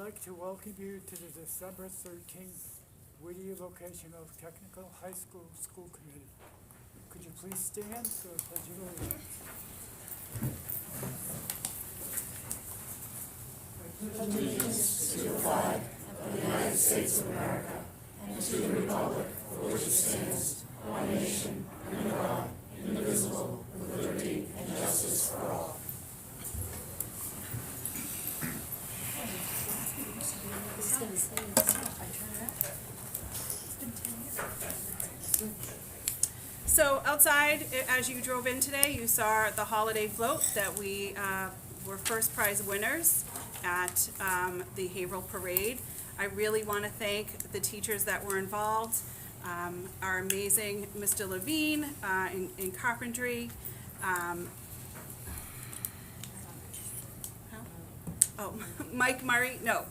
like to welcome you to the December 13th Whittier Vocational Technical High School School Committee. Could you please stand for the pledge of allegiance? Allegiance to the flag of the United States of America and to the republic for which it stands, one nation, under God, indivisible, with liberty and justice for all. So outside, as you drove in today, you saw the holiday float that we were first prize winners at the Haverhill Parade. I really want to thank the teachers that were involved, our amazing Mr. Levine in carpentry. Mike Murray, no,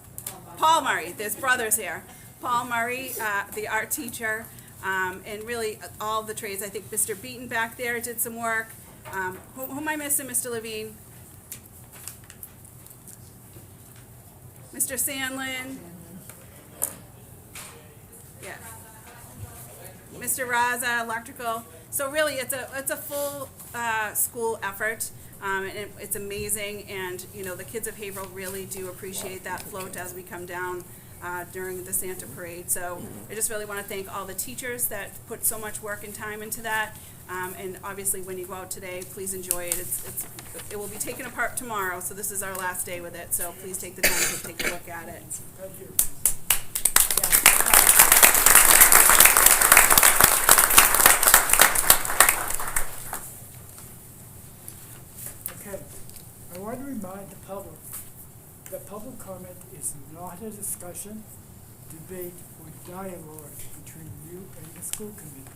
Paul Murray, there's brothers here. Paul Murray, the art teacher, and really all the trades. I think Mr. Beaton back there did some work. Who am I missing, Mr. Levine? Mr. Sandlin? Yeah. Mr. Raza, electrical. So really, it's a full school effort. And it's amazing, and you know the kids of Haverhill really do appreciate that float as we come down during the Santa Parade. So I just really want to thank all the teachers that put so much work and time into that. And obviously, when you go out today, please enjoy it. It will be taken apart tomorrow, so this is our last day with it. So please take the time to take a look at it. Thank you. Okay, I want to remind the public that public comment is not a discussion, debate, or dialogue between you and the school committee.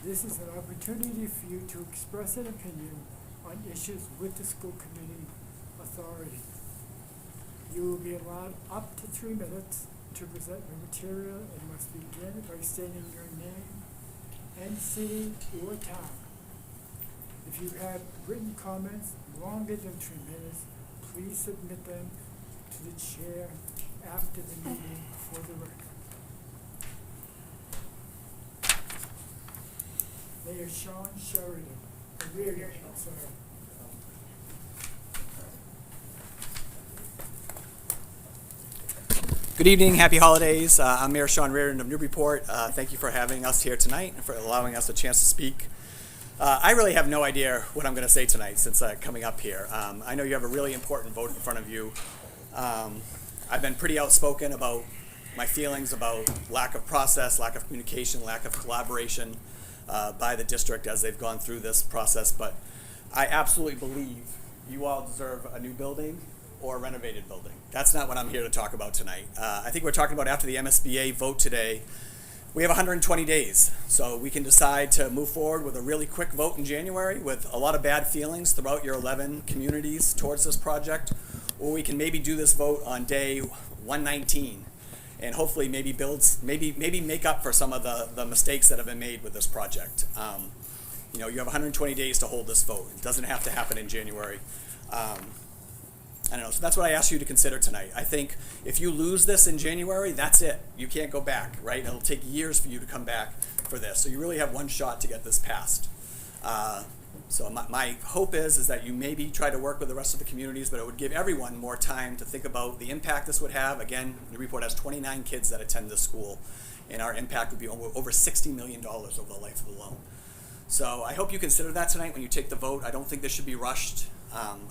This is an opportunity for you to express an opinion on issues with the school committee authority. You will be allowed up to 3 minutes to present your material and must begin by stating your name and city or town. If you have written comments longer than 3 minutes, please submit them to the chair after the meeting for the record. Mayor Sean Sheridan. Sorry. Good evening, happy holidays. I'm Mayor Sean Reardon of Newburyport. Thank you for having us here tonight and for allowing us a chance to speak. I really have no idea what I'm going to say tonight since coming up here. I know you have a really important vote in front of you. I've been pretty outspoken about my feelings about lack of process, lack of communication, lack of collaboration by the district as they've gone through this process, but I absolutely believe you all deserve a new building or a renovated building. That's not what I'm here to talk about tonight. I think we're talking about after the MSBA vote today. We have 120 days, so we can decide to move forward with a really quick vote in January with a lot of bad feelings throughout your 11 communities towards this project, or we can maybe do this vote on day 119 and hopefully maybe make up for some of the mistakes that have been made with this project. You know, you have 120 days to hold this vote. It doesn't have to happen in January. I don't know, so that's what I asked you to consider tonight. I think if you lose this in January, that's it. You can't go back, right? It'll take years for you to come back for this. So you really have one shot to get this passed. So my hope is that you maybe try to work with the rest of the communities, but it would give everyone more time to think about the impact this would have. Again, Newburyport has 29 kids that attend this school, and our impact would be over $60 million over the life of the loan. So I hope you consider that tonight when you take the vote. I don't think this should be rushed.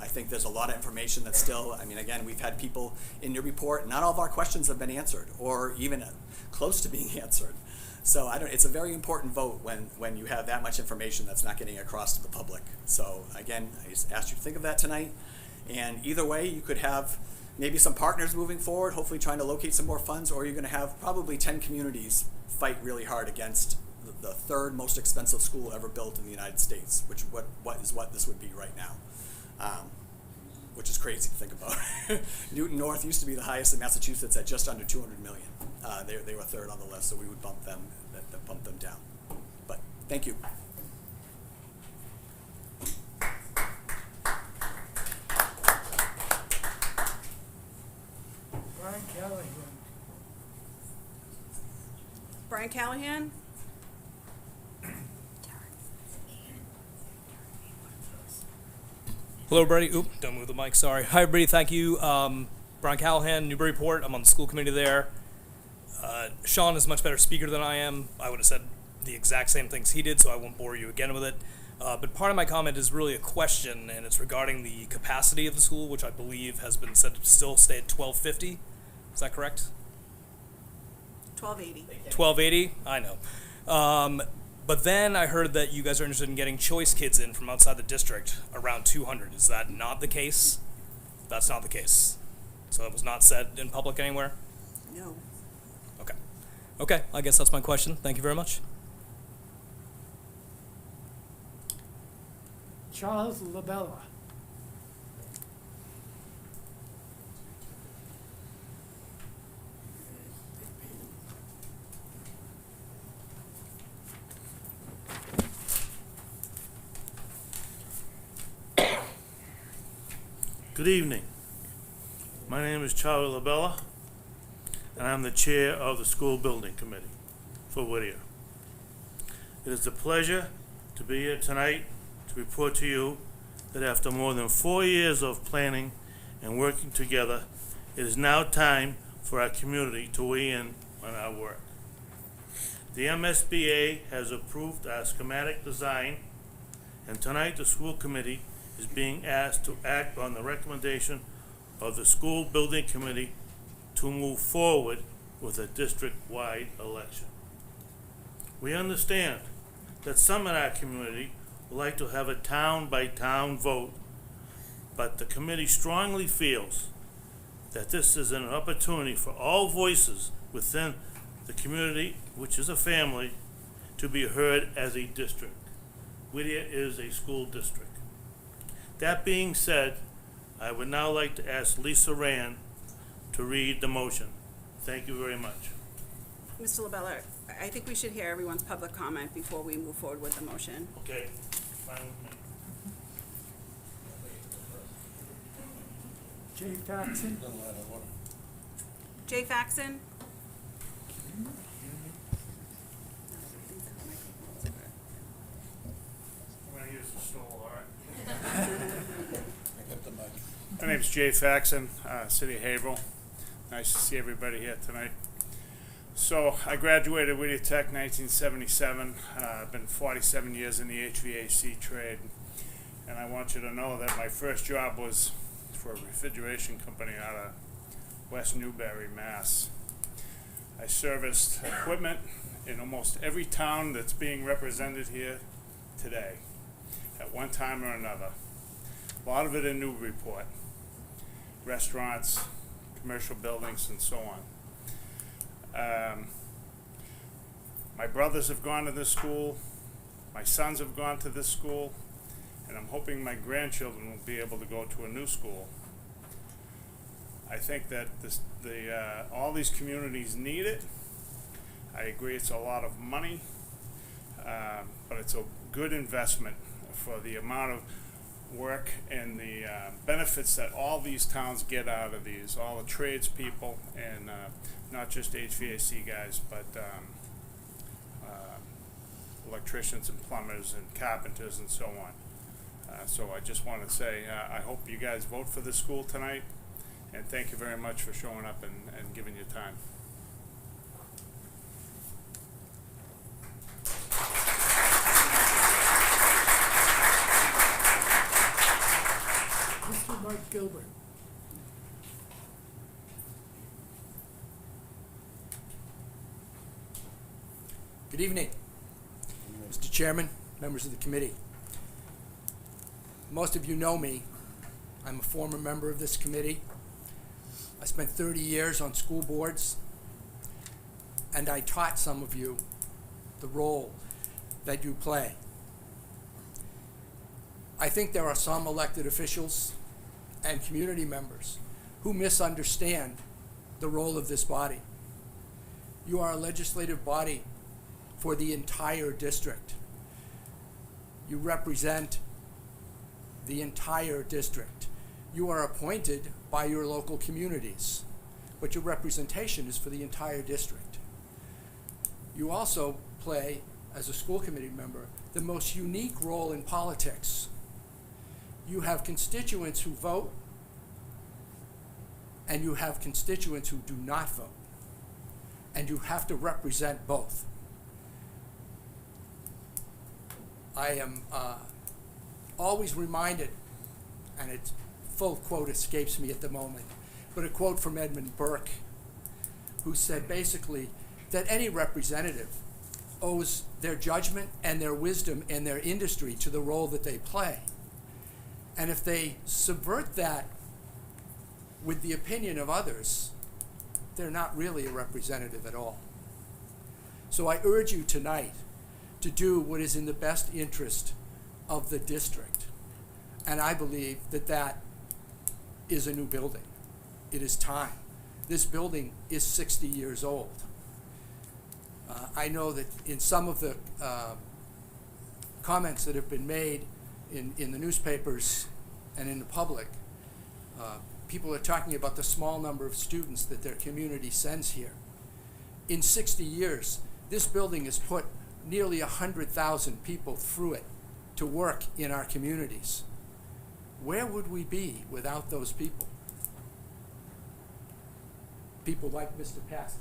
I think there's a lot of information that's still, I mean, again, we've had people in your report, not all of our questions have been answered or even close to being answered. So it's a very important vote when you have that much information that's not getting across to the public. So again, I just asked you to think of that tonight. And either way, you could have maybe some partners moving forward, hopefully trying to locate some more funds, or you're going to have probably 10 communities fight really hard against the third most expensive school ever built in the United States, which is what this would be right now. Which is crazy to think about. Newton North used to be the highest in Massachusetts at just under 200 million. They were third on the list, so we would bump them down. But thank you. Brian Brian Callahan? Hello, everybody. Oop, don't move the mic. Sorry. Hi, everybody. Thank you. Brian Callahan, Newburyport. I'm on the school committee there. Sean is a much better speaker than I am. I would have said the exact same things he did, so I won't bore you again with it. But part of my comment is really a question, and it's regarding the capacity of the school, which I believe has been said to still stay at 1250. Is that correct? 1280. 1280? I know. But then I heard that you guys are interested in getting choice kids in from outside the district, around 200. Is that not the case? That's not the case. So that was not said in public anywhere? No. Okay. Okay, I guess that's my question. Thank you very much. Charles Labella. Good evening. My name is Charlie Labella, and I'm the chair of the School Building Committee for Whittier. It is a pleasure to be here tonight to report to you that after more than 4 years of planning and working together, it is now time for our community to weigh in on our work. The MSBA has approved our schematic design, and tonight the school committee is being asked to act on the recommendation of the School Building Committee to move forward with a district-wide election. We understand that some in our community would like to have a town-by-town vote, but the committee strongly feels that this is an opportunity for all voices within the community, which is a family, to be heard as a district. Whittier is a school district. That being said, I would now like to ask Lisa Rand to read the motion. Thank you very much. Mr. Labella, I think we should hear everyone's public comment before we move forward with the motion. Okay, fine with me. Jay Faxon. Jay Faxon? I'm gonna use the stool, all right? My name's Jay Faxon, City of Haverhill. Nice to see everybody here tonight. So I graduated Whittier Tech 1977. I've been 47 years in the HVAC trade. And I want you to know that my first job was for a refrigeration company out of West Newbury, Mass. I serviced equipment in almost every town that's being represented here today at one time or another. A lot of it in Newburyport. Restaurants, commercial buildings, and so on. My brothers have gone to this school, my sons have gone to this school, and I'm hoping my grandchildren will be able to go to a new school. I think that all these communities need it. I agree it's a lot of money, but it's a good investment for the amount of work and the benefits that all these towns get out of these, all the tradespeople, and not just HVAC guys, but electricians and plumbers and carpenters and so on. So I just want to say I hope you guys vote for this school tonight, and thank you very much for showing up and giving your time. Mr. Mike Gilbert. Good evening, Mr. Chairman, members of the committee. Most of you know me. I'm a former member of this committee. I spent 30 years on school boards, and I taught some of you the role that you play. I think there are some elected officials and community members who misunderstand the role of this body. You are a legislative body for the entire district. You represent the entire district. You are appointed by your local communities, but your representation is for the entire district. You also play, as a school committee member, the most unique role in politics. You have constituents who vote, and you have constituents who do not vote. And you have to represent both. I am always reminded, and its full quote escapes me at the moment, but a quote from Edmund Burke, who said basically that any representative owes their judgment and their wisdom and their industry to the role that they play. And if they subvert that with the opinion of others, they're not really a representative at all. So I urge you tonight to do what is in the best interest of the district. And I believe that that is a new building. It is time. This building is 60 years old. I know that in some of the comments that have been made in the newspapers and in the public, people are talking about the small number of students that their community sends here. In 60 years, this building has put nearly 100,000 people through it to work in our communities. Where would we be without those people? People like Mr. Paxton,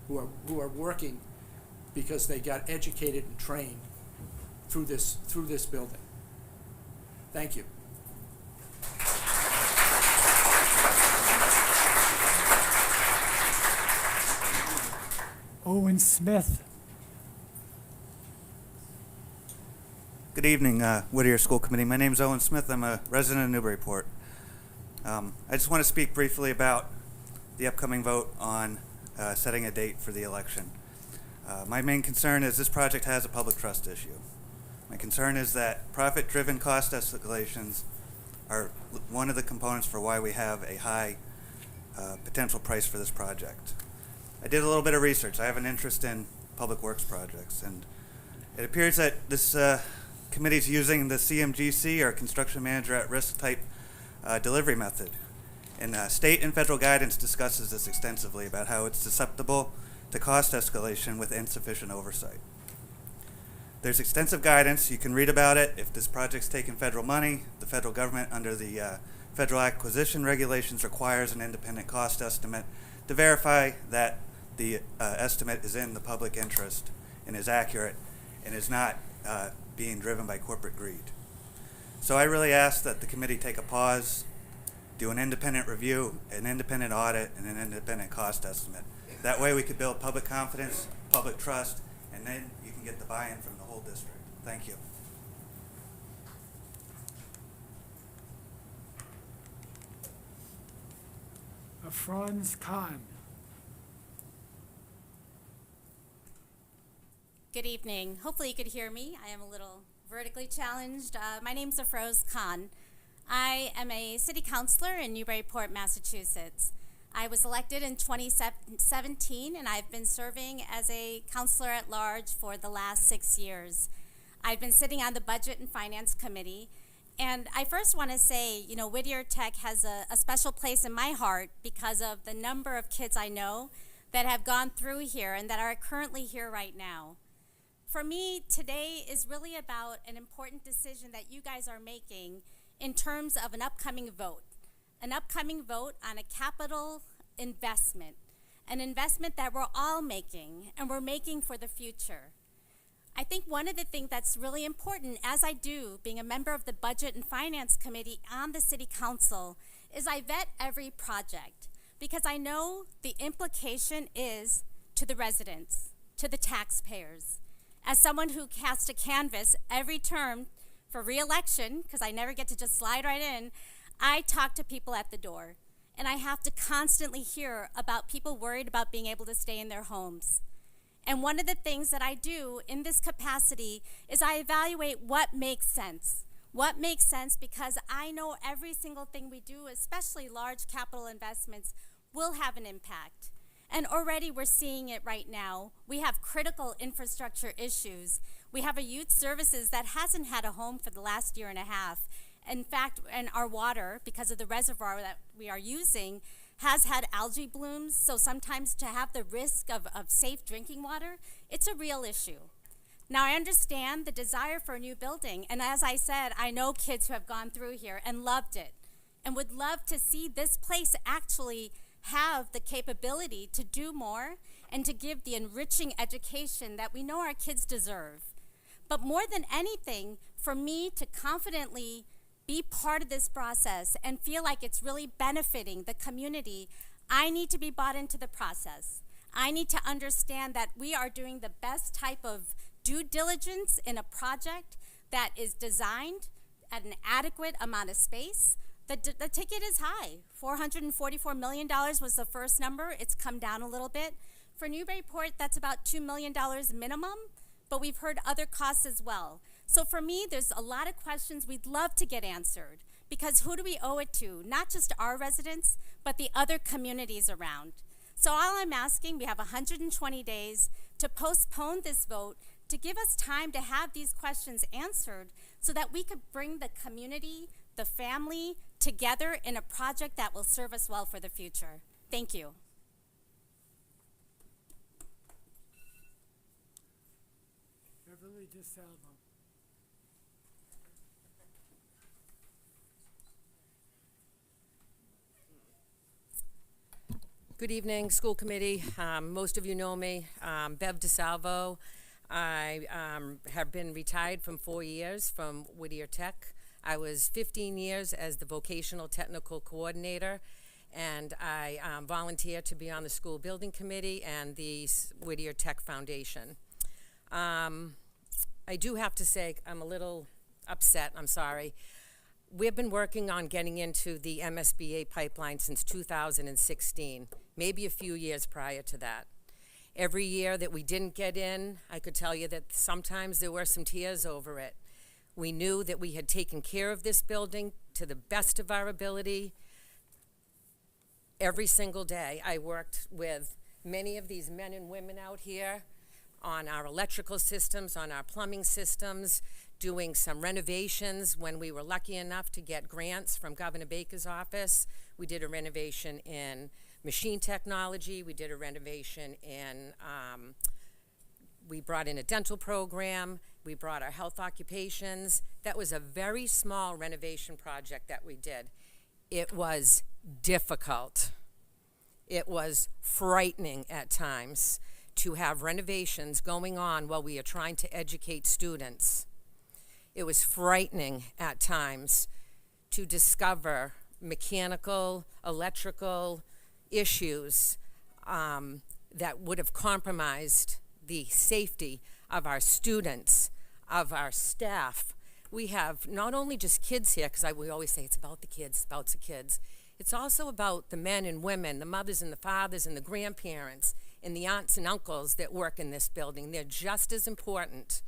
who are working because they got educated and trained through this building. Thank you. Owen Smith. Good evening, Whittier School Committee. My name is Owen Smith. I'm a resident of Newburyport. I just want to speak briefly about the upcoming vote on setting a date for the election. My main concern is this project has a public trust issue. My concern is that profit-driven cost escalations are one of the components for why we have a high potential price for this project. I did a little bit of research. I have an interest in public works projects, and it appears that this committee is using the CMGC, or Construction Manager at Risk type delivery method. And state and federal guidance discusses this extensively about how it's susceptible to cost escalation with insufficient oversight. There's extensive guidance. You can read about it. If this project's taking federal money, the federal government under the federal acquisition regulations requires an independent cost estimate to verify that the estimate is in the public interest and is accurate and is not being driven by corporate greed. So I really ask that the committee take a pause, do an independent review, an independent audit, and an independent cost estimate. That way we could build public confidence, public trust, and then you can get the buy-in from the whole district. Thank you. Franz Kahn. Good evening. Hopefully you could hear me. I am a little vertically challenged. My name's Afroz Khan. I am a city councilor in Newburyport, Massachusetts. I was elected in 2017, and I've been serving as a councilor at large for the last 6 years. I've been sitting on the Budget and Finance Committee, and I first want to say, you know, Whittier Tech has a special place in my heart because of the number of kids I know that have gone through here and that are currently here right now. For me, today is really about an important decision that you guys are making in terms of an upcoming vote on a capital investment, an investment that we're all making, and we're making for the future. I think one of the things that's really important, as I do, being a member of the Budget and Finance Committee on the City Council, is I vet every project because I know the implication is to the residents, to the taxpayers. As someone who casts a canvas every term for re-election, because I never get to just slide right in, I talk to people at the door, and I have to constantly hear about people worried about being able to stay in their homes. And one of the things that I do in this capacity is I evaluate what makes sense. What makes sense because I know every single thing we do, especially large capital investments, will have an impact. And already we're seeing it right now. We have critical infrastructure issues. We have a youth services that hasn't had a home for the last year and a half. In fact, and our water, because of the reservoir that we are using, has had algae blooms, so sometimes to have the risk of safe drinking water, it's a real issue. Now, I understand the desire for a new building, and as I said, I know kids who have gone through here and loved it, and would love to see this place actually have the capability to do more and to give the enriching education that we know our kids deserve. But more than anything, for me to confidently be part of this process and feel like it's really benefiting the community, I need to be bought into the process. I need to understand that we are doing the best type of due diligence in a project that is designed at an adequate amount of space. The ticket is high. $444 million was the first number. It's come down a little bit. For Newburyport, that's about $2 million minimum, but we've heard other costs as well. So for me, there's a lot of questions we'd love to get answered, because who do we owe it to? Not just our residents, but the other communities around. So all I'm asking, we have 120 days to postpone this vote to give us time to have these questions answered so that we could bring the community, the family, together in a project that will serve us well for the future. Thank you. Beverly DeSalvo. Good evening, school committee. Most of you know me, Bev DeSalvo. I have been retired from 4 years from Whittier Tech. I was 15 years as the vocational technical coordinator, and I volunteered to be on the school building committee and the Whittier Tech Foundation. I do have to say I'm a little upset, I'm sorry. We've been working on getting into the MSBA pipeline since 2016, maybe a few years prior to that. Every year that we didn't get in, I could tell you that sometimes there were some tears over it. We knew that we had taken care of this building to the best of our ability. Every single day, I worked with many of these men and women out here on our electrical systems, on our plumbing systems, doing some renovations when we were lucky enough to get grants from Governor Baker's office. We did a renovation in machine technology. We did a renovation in, we brought in a dental program. We brought our health occupations. That was a very small renovation project that we did. It was difficult. It was frightening at times to have renovations going on while we are trying to educate students. It was frightening at times to discover mechanical, electrical issues that would have compromised the safety of our students, of our staff. We have not only just kids here, because we always say it's about the kids, it's about the kids. It's also about the men and women, the mothers and the fathers and the grandparents and the aunts and uncles that work in this building. They're just as important.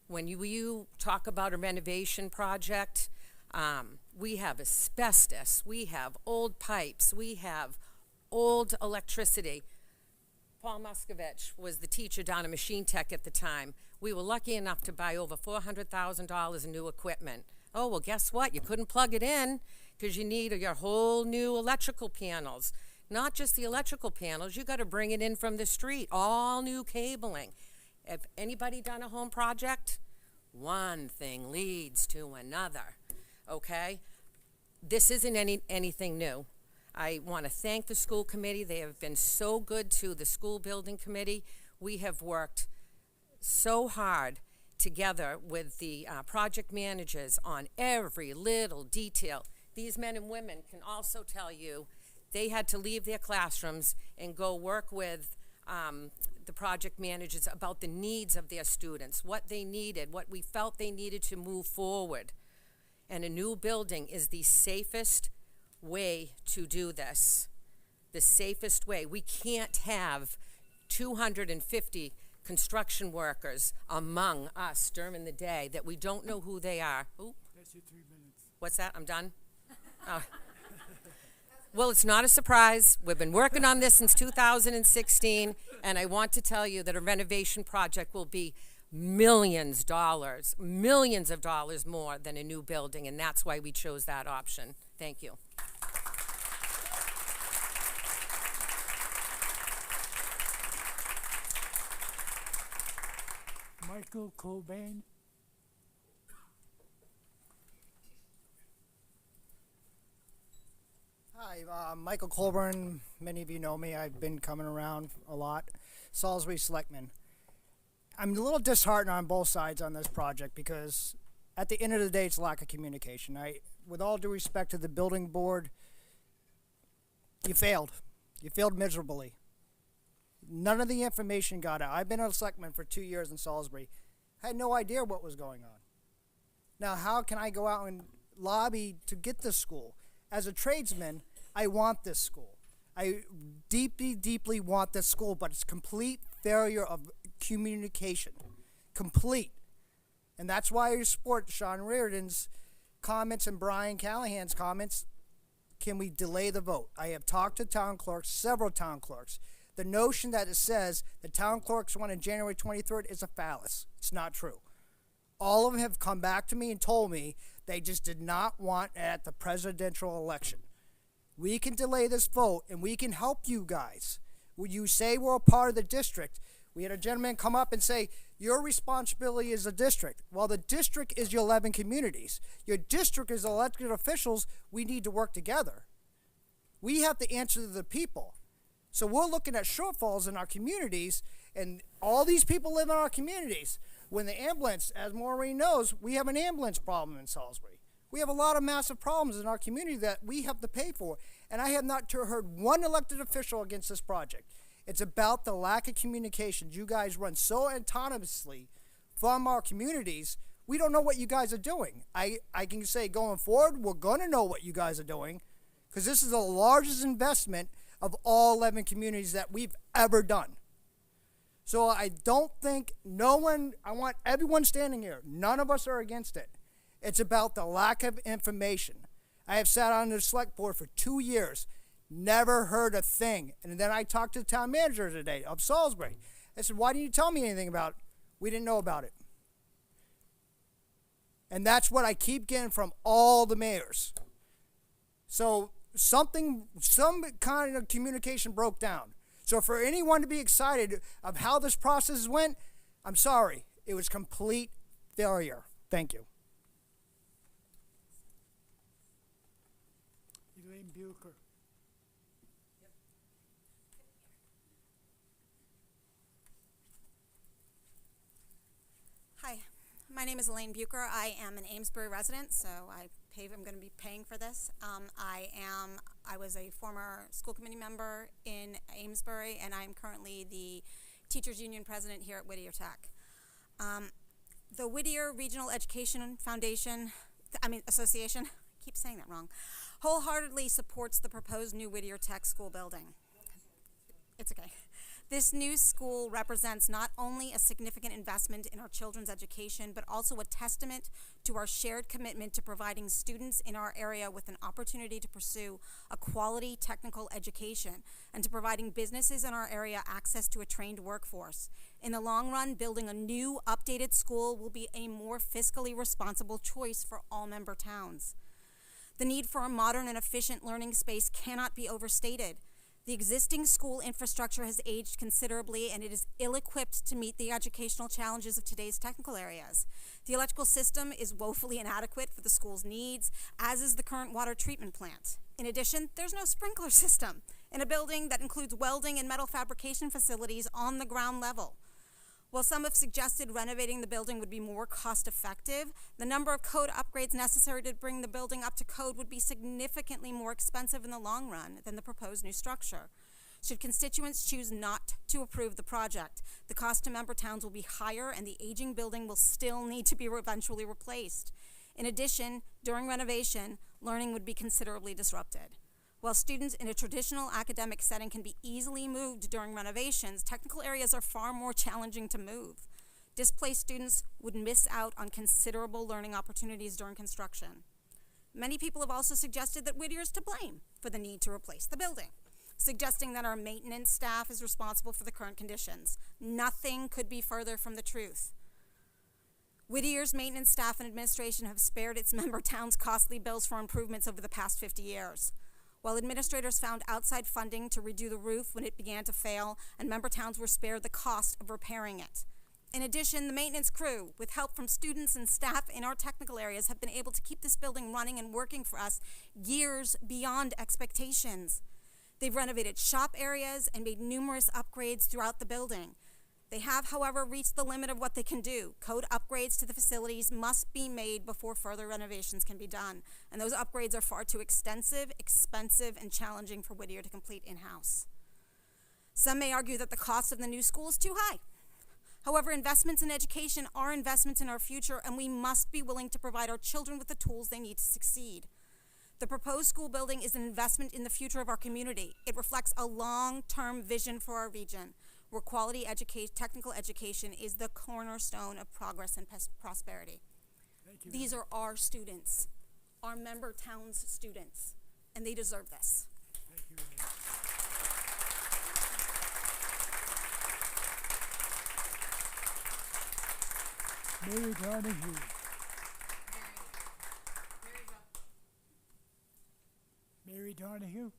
When you talk about a renovation project, we have asbestos, we have old pipes, we have old electricity. Paul Muscovich was the teacher down at Machine Tech at the time. We were lucky enough to buy over $400,000 in new equipment. Oh, well, guess what? You couldn't plug it in because you need your whole new electrical panels. Not just the electrical panels, you got to bring it in from the street, all new cabling. If anybody done a home project, one thing leads to another, okay? This isn't anything new. I want to thank the school committee. They have been so good to the school building committee. We have worked so hard together with the project managers on every little detail. These men and women can also tell you they had to leave their classrooms and go work with the project managers about the needs of their students, what they needed, what we felt they needed to move forward. And a new building is the safest way to do this, the safest way. We can't have 250 construction workers among us during the day that we don't know who they are. Ooh. That's your 3 minutes. What's that? I'm done? Well, it's not a surprise. We've been working on this since 2016, and I want to tell you that a renovation project will be millions of dollars more than a new building, and that's why we chose that option. Thank you. Michael Cobain. Hi, Michael Colburn. Many of you know me. I've been coming around a lot. Salisbury Selectman. I'm a little disheartened on both sides on this project because at the end of the day, it's lack of communication. With all due respect to the building board, you failed. You failed miserably. None of the information got out. I've been a selectman for 2 years in Salisbury. I had no idea what was going on. Now, how can I go out and lobby to get this school? As a tradesman, I want this school. I deeply, deeply want this school, but it's complete failure of communication. Complete. And that's why I support Sean Reardon's comments and Brian Callahan's comments. Can we delay the vote? I have talked to town clerks, several town clerks. The notion that it says the town clerks want on January 23rd is a fallacy. It's not true. All of them have come back to me and told me they just did not want it at the presidential election. We can delay this vote and we can help you guys. When you say we're a part of the district, we had a gentleman come up and say, your responsibility is the district. Well, the district is your 11 communities. Your district is elected officials. We need to work together. We have to answer to the people. So we're looking at shortfalls in our communities, and all these people live in our communities. When the ambulance, as Maureen knows, we have an ambulance problem in Salisbury. We have a lot of massive problems in our community that we have to pay for. And I have not heard one elected official against this project. It's about the lack of communication. You guys run so autonomously from our communities, we don't know what you guys are doing. I can say going forward, we're going to know what you guys are doing, because this is the largest investment of all 11 communities that we've ever done. So I don't think I want everyone standing here. None of us are against it. It's about the lack of information. I have sat on the select board for 2 years, never heard a thing. And then I talked to the town manager today of Salisbury. I said, why didn't you tell me anything about it? We didn't know about it. And that's what I keep getting from all the mayors. So some kind of communication broke down. So for anyone to be excited of how this process went, I'm sorry. It was complete failure. Thank you. Elaine Bucher. Hi, my name is Elaine Bucher. I am an Amesbury resident, so I'm going to be paying for this. I was a former school committee member in Amesbury, and I'm currently the Teachers Union president here at Whittier Tech. The Whittier Regional Education Association, I keep saying that wrong, wholeheartedly supports the proposed new Whittier Tech school building. It's okay. This new school represents not only a significant investment in our children's education, but also a testament to our shared commitment to providing students in our area with an opportunity to pursue a quality technical education and to providing businesses in our area access to a trained workforce. In the long run, building a new, updated school will be a more fiscally responsible choice for all member towns. The need for a modern and efficient learning space cannot be overstated. The existing school infrastructure has aged considerably, and it is ill-equipped to meet the educational challenges of today's technical areas. The electrical system is woefully inadequate for the school's needs, as is the current water treatment plant. In addition, there's no sprinkler system in a building that includes welding and metal fabrication facilities on the ground level. While some have suggested renovating the building would be more cost-effective, the number of code upgrades necessary to bring the building up to code would be significantly more expensive in the long run than the proposed new structure. Should constituents choose not to approve the project, the cost to member towns will be higher and the aging building will still need to be eventually replaced. In addition, during renovation, learning would be considerably disrupted. While students in a traditional academic setting can be easily moved during renovations, technical areas are far more challenging to move. Displaced students would miss out on considerable learning opportunities during construction. Many people have also suggested that Whittier is to blame for the need to replace the building, suggesting that our maintenance staff is responsible for the current conditions. Nothing could be further from the truth. Whittier's maintenance staff and administration have spared its member towns costly bills for improvements over the past 50 years. While administrators found outside funding to redo the roof when it began to fail, and member towns were spared the cost of repairing it. In addition, the maintenance crew, with help from students and staff in our technical areas, have been able to keep this building running and working for us years beyond expectations. They've renovated shop areas and made numerous upgrades throughout the building. They have, however, reached the limit of what they can do. Code upgrades to the facilities must be made before further renovations can be done. And those upgrades are far too extensive, expensive, and challenging for Whittier to complete in-house. Some may argue that the cost of the new school is too high. However, investments in education are investments in our future, and we must be willing to provide our children with the tools they need to succeed. The proposed school building is an investment in the future of our community. It reflects a long-term vision for our region, where quality technical education is the cornerstone of progress and prosperity. Thank you. These are our students, our member towns' students, and they deserve this. Thank you. Mary Donahue. Mary Donahue.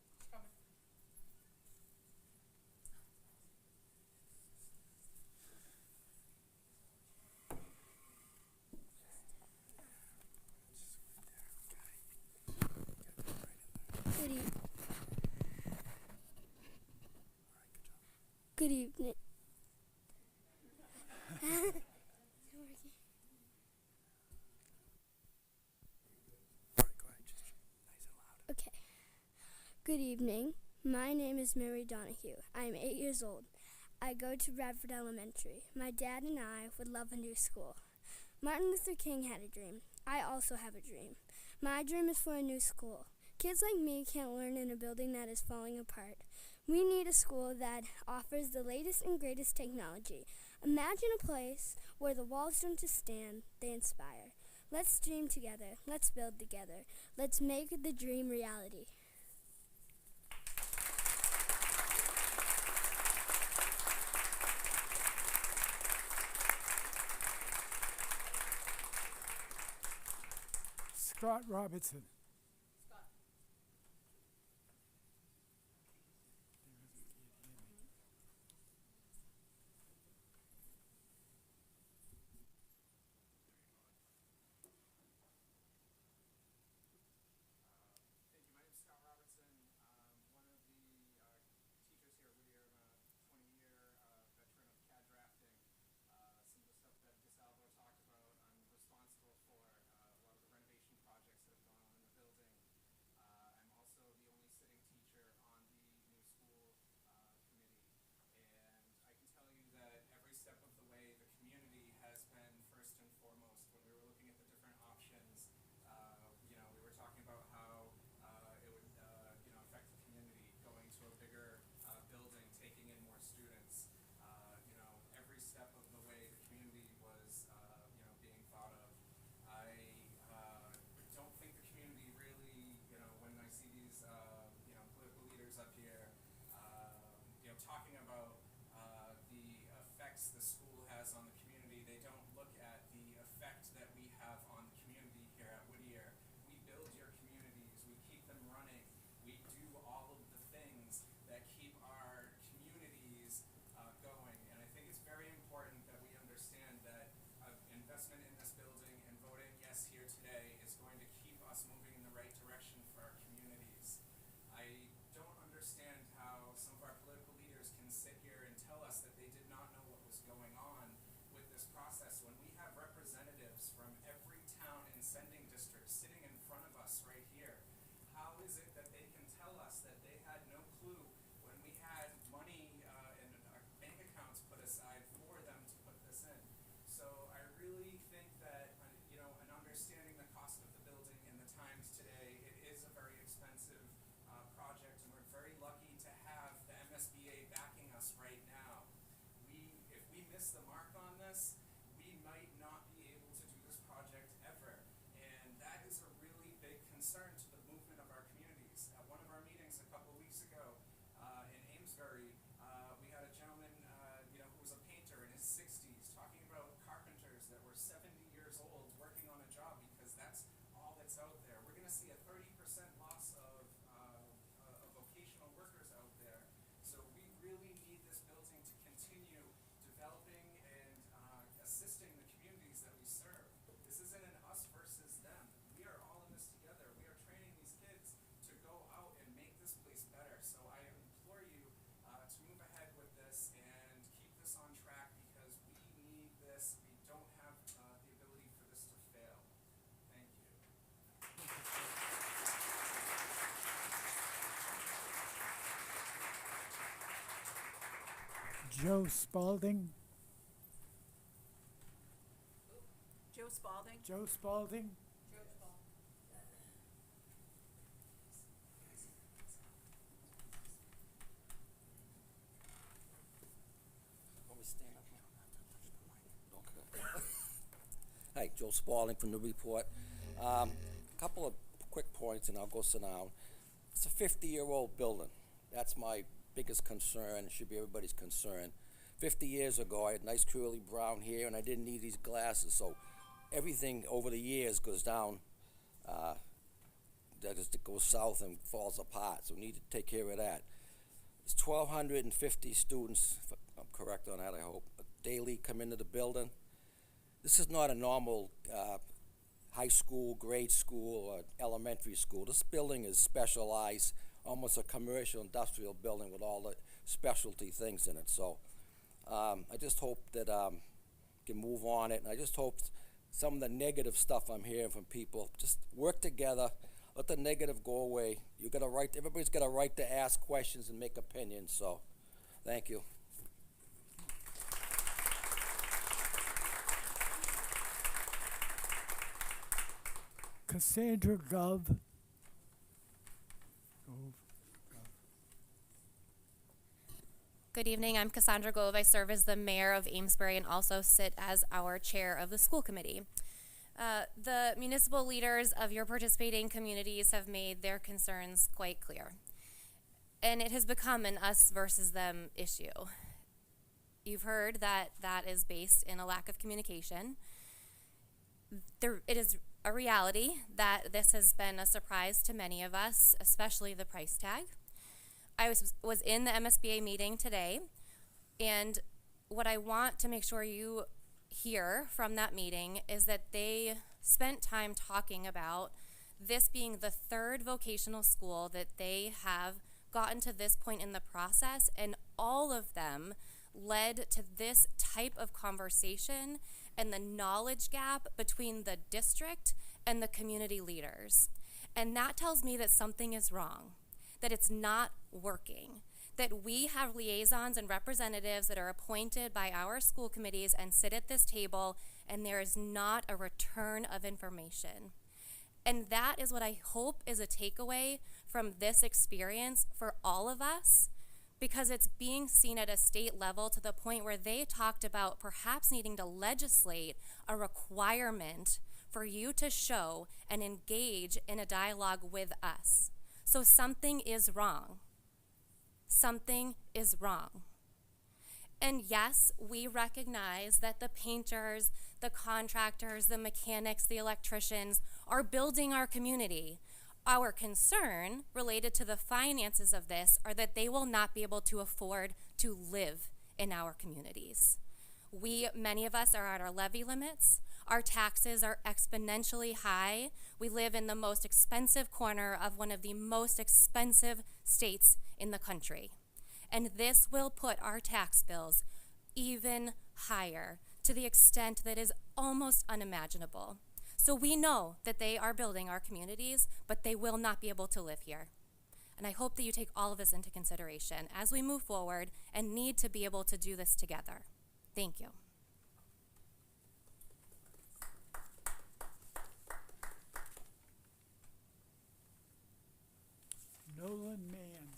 Good evening. Okay. Good evening. My name is Mary Donahue. I am 8 years old. I go to Bradford Elementary. My dad and I would love a new school. Martin Luther King had a dream. I also have a dream. My dream is for a new school. Kids like me can't learn in a building that is falling apart. We need a school that offers the latest and greatest technology. Imagine a place where the walls don't just stand, they inspire. Let's dream together. Let's build together. Let's make the dream reality. Scott Robertson. Talking about the effects the school has on the community, they don't look at the effect that we have on the community here at Whittier. We build your communities, we keep them running, we do all of the things that keep our communities going. And I think it's very important that we understand that investment in this building and voting yes here today is going to keep us moving in the right direction for our communities. I don't understand how some of our political leaders can sit here and tell us that they did not know what was going on with this process when we have representatives from every town and sending district sitting in front of us right here. How is it that they can tell us that they had no clue when we had money in our bank accounts put aside for them to put this in? So I really think that an understanding the cost of the building and the times today, it is a very expensive project, and we're very lucky to have the MSBA backing us right now. If we miss the mark on this, we might not be able to do this project ever, and that is a really big concern to the movement of our communities. At one of our meetings a couple weeks ago in Amesbury, we had a gentleman who was a painter in his 60s talking about carpenters that were 70 years old working on a job because that's all that's out there. We're going to see a 30% loss of vocational workers out there. So we really need this building to continue developing and assisting the communities that we serve. This isn't an us versus them. We are all in this together. We are training these kids to go out and make this place better. So I implore you to move ahead with this and keep this on track because we need this. We don't have the ability for this to fail. Thank you. Joe Spalding. Joe Spalding? Joe Spalding. Hi, Joe Spalding from Newburyport. Couple of quick points and I'll go sit down. It's a 50-year-old building. That's my biggest concern. It should be everybody's concern. 50 years ago, I had nice curly brown hair and I didn't need these glasses. So everything over the years goes down, it goes south and falls apart. So we need to take care of that. It's 1,250 students, if I'm correct on that, I hope, daily come into the building. This is not a normal high school, grade school, or elementary school. This building is specialized, almost a commercial industrial building with all the specialty things in it. So I just hope that can move on it, and I just hope some of the negative stuff I'm hearing from people, just work together, let the negative go away. You got a right, everybody's got a right to ask questions and make opinions, so thank you. Cassandra Gov. Good evening, I'm Cassandra Gove. I serve as the mayor of Amesbury and also sit as our chair of the school committee. The municipal leaders of your participating communities have made their concerns quite clear. And it has become an us versus them issue. You've heard that that is based in a lack of communication. It is a reality that this has been a surprise to many of us, especially the price tag. I was in the MSBA meeting today, and what I want to make sure you hear from that meeting is that they spent time talking about this being the third vocational school that they have gotten to this point in the process, and all of them led to this type of conversation and the knowledge gap between the district and the community leaders. And that tells me that something is wrong, that it's not working, that we have liaisons and representatives that are appointed by our school committees and sit at this table, and there is not a return of information. And that is what I hope is a takeaway from this experience for all of us, because it's being seen at a state level to the point where they talked about perhaps needing to legislate a requirement for you to show and engage in a dialogue with us. So something is wrong. Something is wrong. And yes, we recognize that the painters, the contractors, the mechanics, the electricians are building our community. Our concern related to the finances of this are that they will not be able to afford to live in our communities. Many of us are at our levy limits. Our taxes are exponentially high. We live in the most expensive corner of one of the most expensive states in the country. And this will put our tax bills even higher to the extent that is almost unimaginable. So we know that they are building our communities, but they will not be able to live here. And I hope that you take all of this into consideration as we move forward and need to be able to do this together. Thank you. Nolan Mann.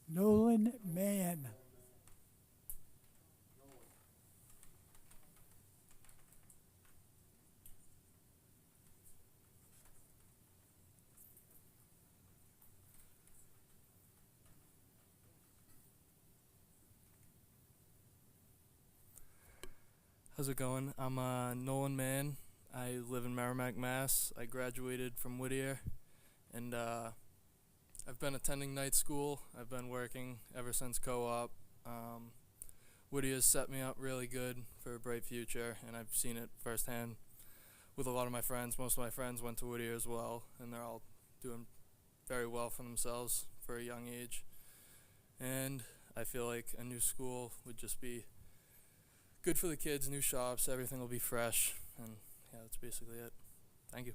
Nolan Mann. How's it going? I'm Nolan Mann. I live in Merrimack, Mass. I graduated from Whittier, and I've been attending night school. I've been working ever since co-op. Whittier's set me up really good for a bright future, and I've seen it firsthand with a lot of my friends. Most of my friends went to Whittier as well, and they're all doing very well for themselves for a young age. And I feel like a new school would just be good for the kids, new shops, everything will be fresh, and yeah, that's basically it. Thank you.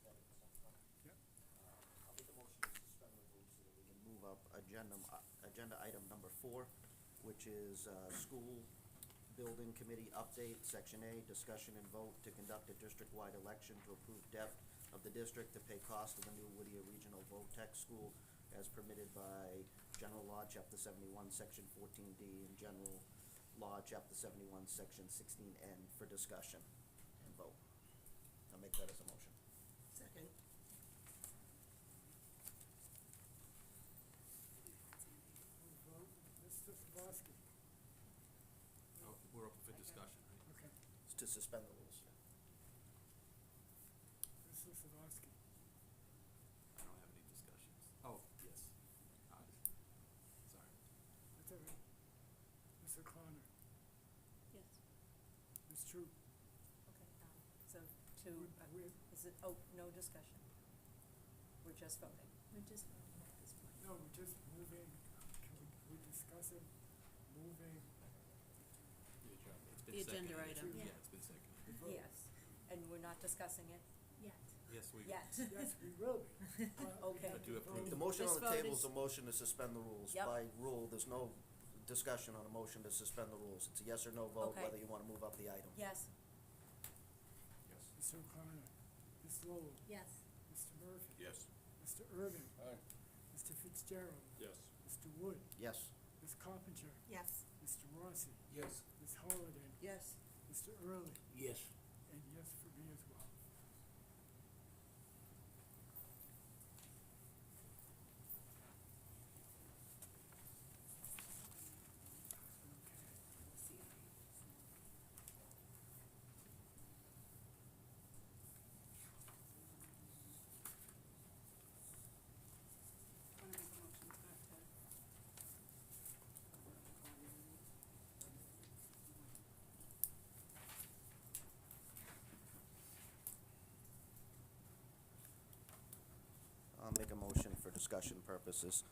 That's it. Yep. I'll make a motion to suspend the rules so that we can move up agenda item number 4, which is school building committee update, section A, discussion and vote to conduct a district-wide election to approve depth of the district to pay cost of the new Whittier Regional Voc Tech School as permitted by General Law, Chapter 71, Section 14D, and General Law, Chapter 71, Section 16N for discussion and vote. I'll make that as a motion. Second. We'll vote. Mr. Sabaski. Oh, we're open for discussion, right? Okay. It's to suspend the rules. Mr. Sabaski. I don't have any discussions. Oh, yes. Sorry. That's all right. Mr. Connor. Yes. Ms. Troop. Okay, so We- is it, oh, no discussion? We're just voting? We're just voting at this point. No, we're just moving, we're discussing moving. It's been The agenda seconded. item. Yeah, it's been seconded. vote. Yes, and we're not discussing it? Yet. Yes, we. Yet. Yes, we will be. Okay. But do approve. The motion This on the vote table is- is a motion to suspend the rules. Yep. By rule, there's no discussion on a motion to suspend the rules. It's a yes or no vote, Okay. whether you want to move up the item. Yes. Yes. Mr. O'Connor. Ms. Lowell. Yes. Mr. Murphy. Yes. Mr. Irving. Mr. Fitzgerald. Yes. Mr. Wood. Yes. Ms. Coppinger. Yes. Mr. Rossi. Yes. Ms. Holliday. Yes. Mr. Early. Yes. And yes for me as well. Want to make a motion back to? I'll make a motion for discussion purposes.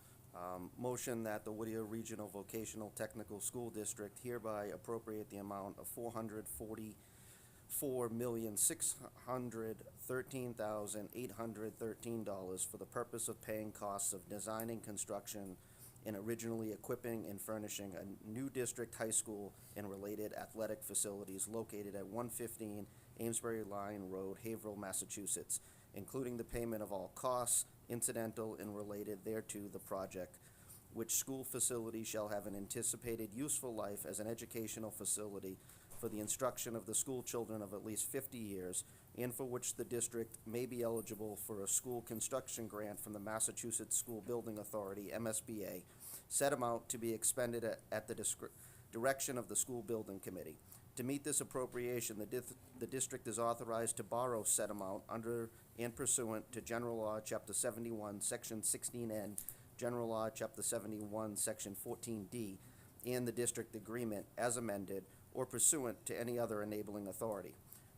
Motion that the Whittier Regional Vocational Technical School District hereby appropriate the amount of $444,613,813 for the purpose of paying costs of designing, construction, and originally equipping and furnishing a new district high school and related athletic facilities located at 115 Amesbury Line Road, Haverhill, Massachusetts, including the payment of all costs incidental and related thereto the project, which school facility shall have an anticipated useful life as an educational facility for the instruction of the school children of at least 50 years, and for which the district may be eligible for a school construction grant from the Massachusetts School Building Authority, MSBA, said amount to be expended at the direction of the School Building Committee. To meet this appropriation, the district is authorized to borrow said amount under and pursuant to General Law, Chapter 71, Section 16N, General Law, Chapter 71, Section 14D, and the district agreement as amended, or pursuant to any other enabling authority.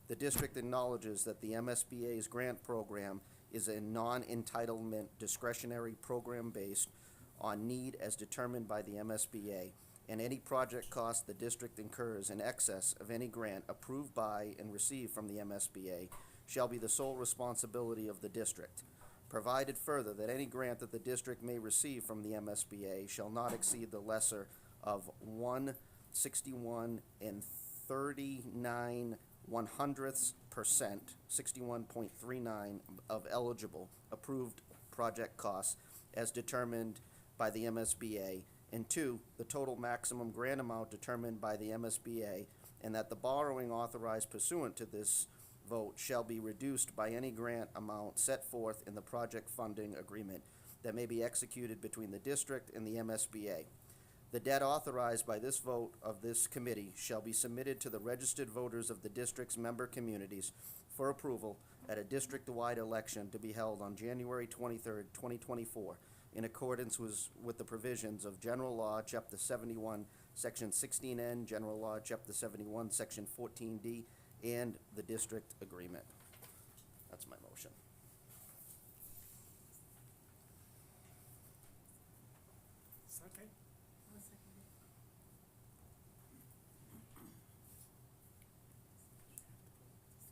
The district acknowledges that the MSBA's grant program is a non-entitlement discretionary program based on need as determined by the MSBA, and any project cost the district incurs in excess of any grant approved by and received from the MSBA shall be the sole responsibility of the district. Provided further that any grant that the district may receive from the MSBA shall not exceed the lesser of 161 39/100%, 61.39 of eligible approved project costs as determined by the MSBA, and 2, the total maximum grant amount determined by the MSBA, and that the borrowing authorized pursuant to this vote shall be reduced by any grant amount set forth in the project funding agreement that may be executed between the district and the MSBA. The debt authorized by this vote of this committee shall be submitted to the registered voters of the district's member communities for approval at a district-wide election to be held on January 23rd, 2024, in accordance with the provisions of General Law, Chapter 71, Section 16N, General Law, Chapter 71, Section 14D, and the district agreement. That's my motion. Second? I'll second it.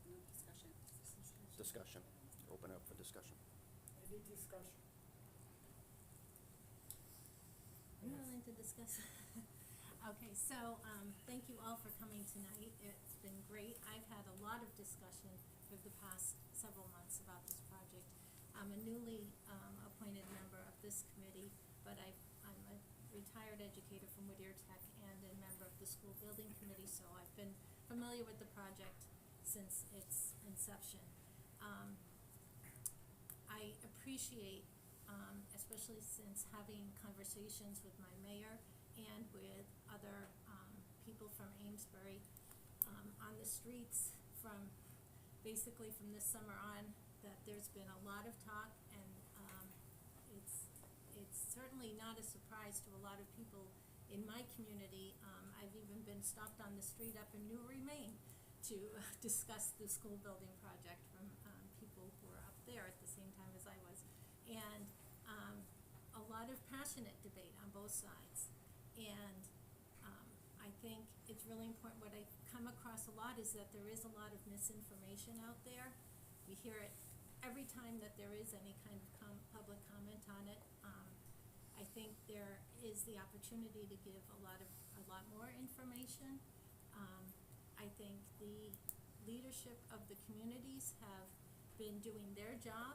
No discussion. Discussion. Open up for discussion. Any discussion? I'm willing to discuss. Okay, so, thank you all for coming tonight. It's been great. I've had a lot of discussion for the past several months about this project. I'm a newly, appointed member of this committee, but I'm a retired educator from Whittier Tech and a member of the school building committee, so I've been familiar with the project since its inception. I appreciate, especially since having conversations with my mayor and with other people from Amesbury on the streets basically from this summer on, that there's been a lot of talk, and it's certainly not a surprise to a lot of people in my community. I've even been stopped on the street up in Newry, Maine to discuss the school building project from people who were up there at the same time as I was. And a lot of passionate debate on both sides. And I think it's really important. What I come across a lot is that there is a lot of misinformation out there. We hear it every time that there is any kind of public comment on it. I think there is the opportunity to give a lot more information. I think the leadership of the communities have been doing their job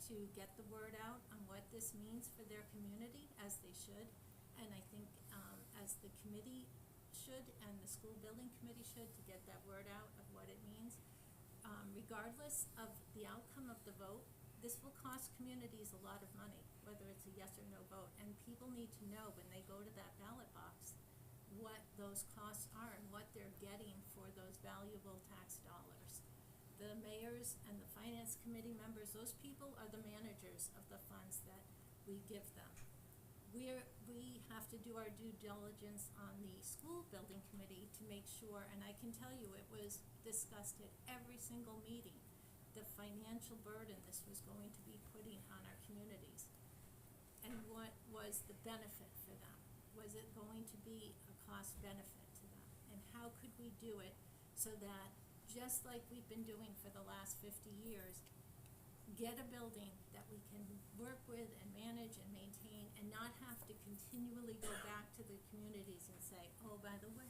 to get the word out on what this means for their community, as they should. And I think as the committee should, and the school building committee should, to get that word out of what it means. Regardless of the outcome of the vote, this will cost communities a lot of money, whether it's a yes or no vote. And people need to know when they go to that ballot box what those costs are and what they're getting for those valuable tax dollars. The mayors and the finance committee members, those people are the managers of the funds that we give them. We have to do our due diligence on the school building committee to make sure, and I can tell you it was discussed at every single meeting, the financial burden this was going to be putting on our communities. And what was the benefit for them? Was it going to be a cost benefit to them? And how could we do it so that, just like we've been doing for the last 50 years, get a building that we can work with and manage and maintain, and not have to continually go back to the communities and say, oh, by the way,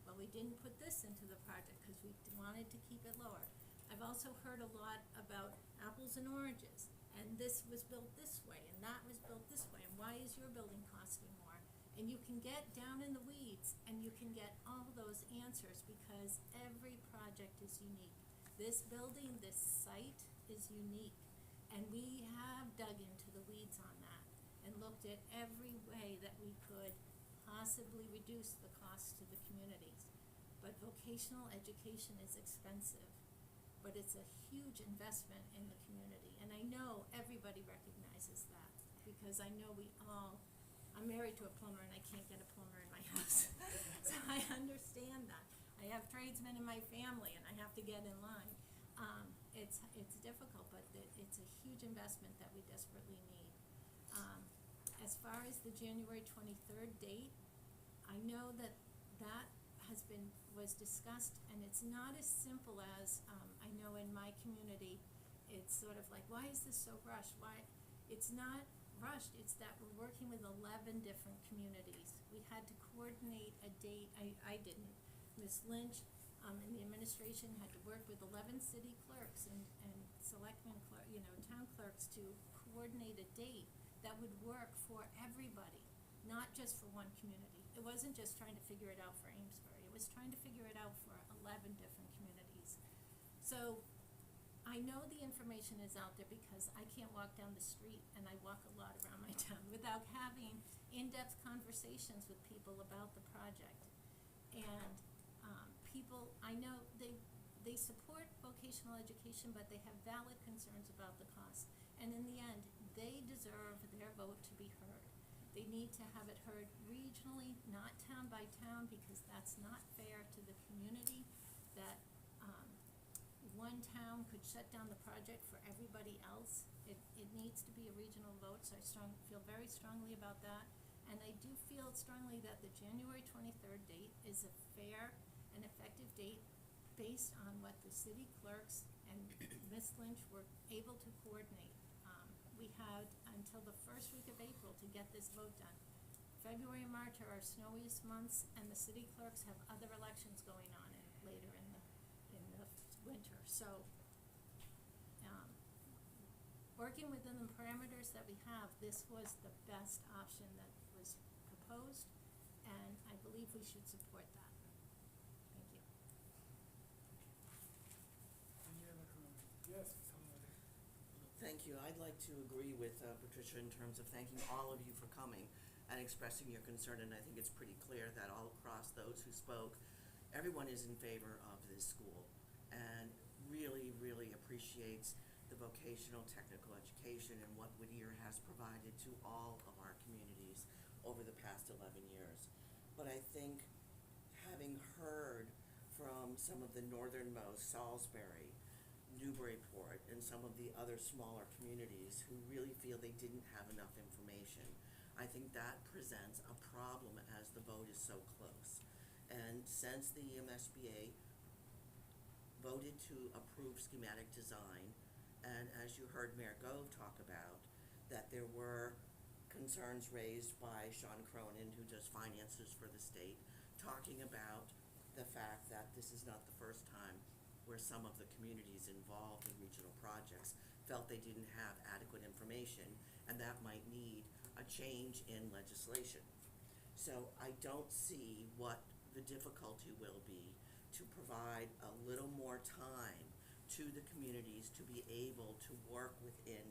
well, we didn't put this into the project because we wanted to keep it lower. I've also heard a lot about apples and oranges, and this was built this way, and that was built this way, and why is your building costing more? And you can get down in the weeds, and you can get all those answers, because every project is unique. This building, this site is unique, and we have dug into the weeds on that and looked at every way that we could possibly reduce the cost to the communities. But vocational education is expensive, but it's a huge investment in the community. And I know everybody recognizes that, because I know I'm married to a plumber and I can't get a plumber in my house. So I understand that. I have tradesmen in my family and I have to get in line. It's difficult, but it's a huge investment that we desperately need. As far as the January 23rd date, I know that was discussed, and it's not as simple as, I know in my community, it's sort of like, why is this so rushed? Why? It's not rushed, it's that we're working with 11 different communities. We had to coordinate a date. I didn't. Ms. Lynch and the administration had to work with 11 city clerks and selectmen town clerks to coordinate a date that would work for everybody, not just for one community. It wasn't just trying to figure it out for Amesbury. It was trying to figure it out for 11 different communities. So I know the information is out there because I can't walk down the street, and I walk a lot around my town, without having in-depth conversations with people about the project. And people, I know they support vocational education, but they have valid concerns about the cost. And in the end, they deserve their vote to be heard. They need to have it heard regionally, not town by town, because that's not fair to the community, that one town could shut down the project for everybody else. It needs to be a regional vote, so I feel very strongly about that. And I do feel strongly that the January 23rd date is a fair and effective date based on what the city clerks and Ms. Lynch were able to coordinate. We had until the first week of April to get this vote done. February and March are our snowiest months, and the city clerks have other elections going on later in the winter. So, working within the parameters that we have, this was the best option that was proposed, and I believe we should support that. Thank you. Any other comments? Yes, somebody. Thank you. I'd like to agree with Patricia in terms of thanking all of you for coming and expressing your concern, and I think it's pretty clear that all across those who spoke, everyone is in favor of this school and really, really appreciates the vocational technical education and what Whittier has provided to all of our communities over the past 11 years. But I think having heard from some of the northernmost, Salisbury, Newburyport, and some of the other smaller communities who really feel they didn't have enough information, I think that presents a problem as the vote is so close. And since the MSBA voted to approve schematic design, and as you heard Mayor Gove talk about, that there were concerns raised by Sean Cronin, who does finances for the state, talking about the fact that this is not the first time where some of the communities involved in regional projects felt they didn't have adequate information, and that might need a change in legislation. So I don't see what the difficulty will be to provide a little more time to the communities to be able to work within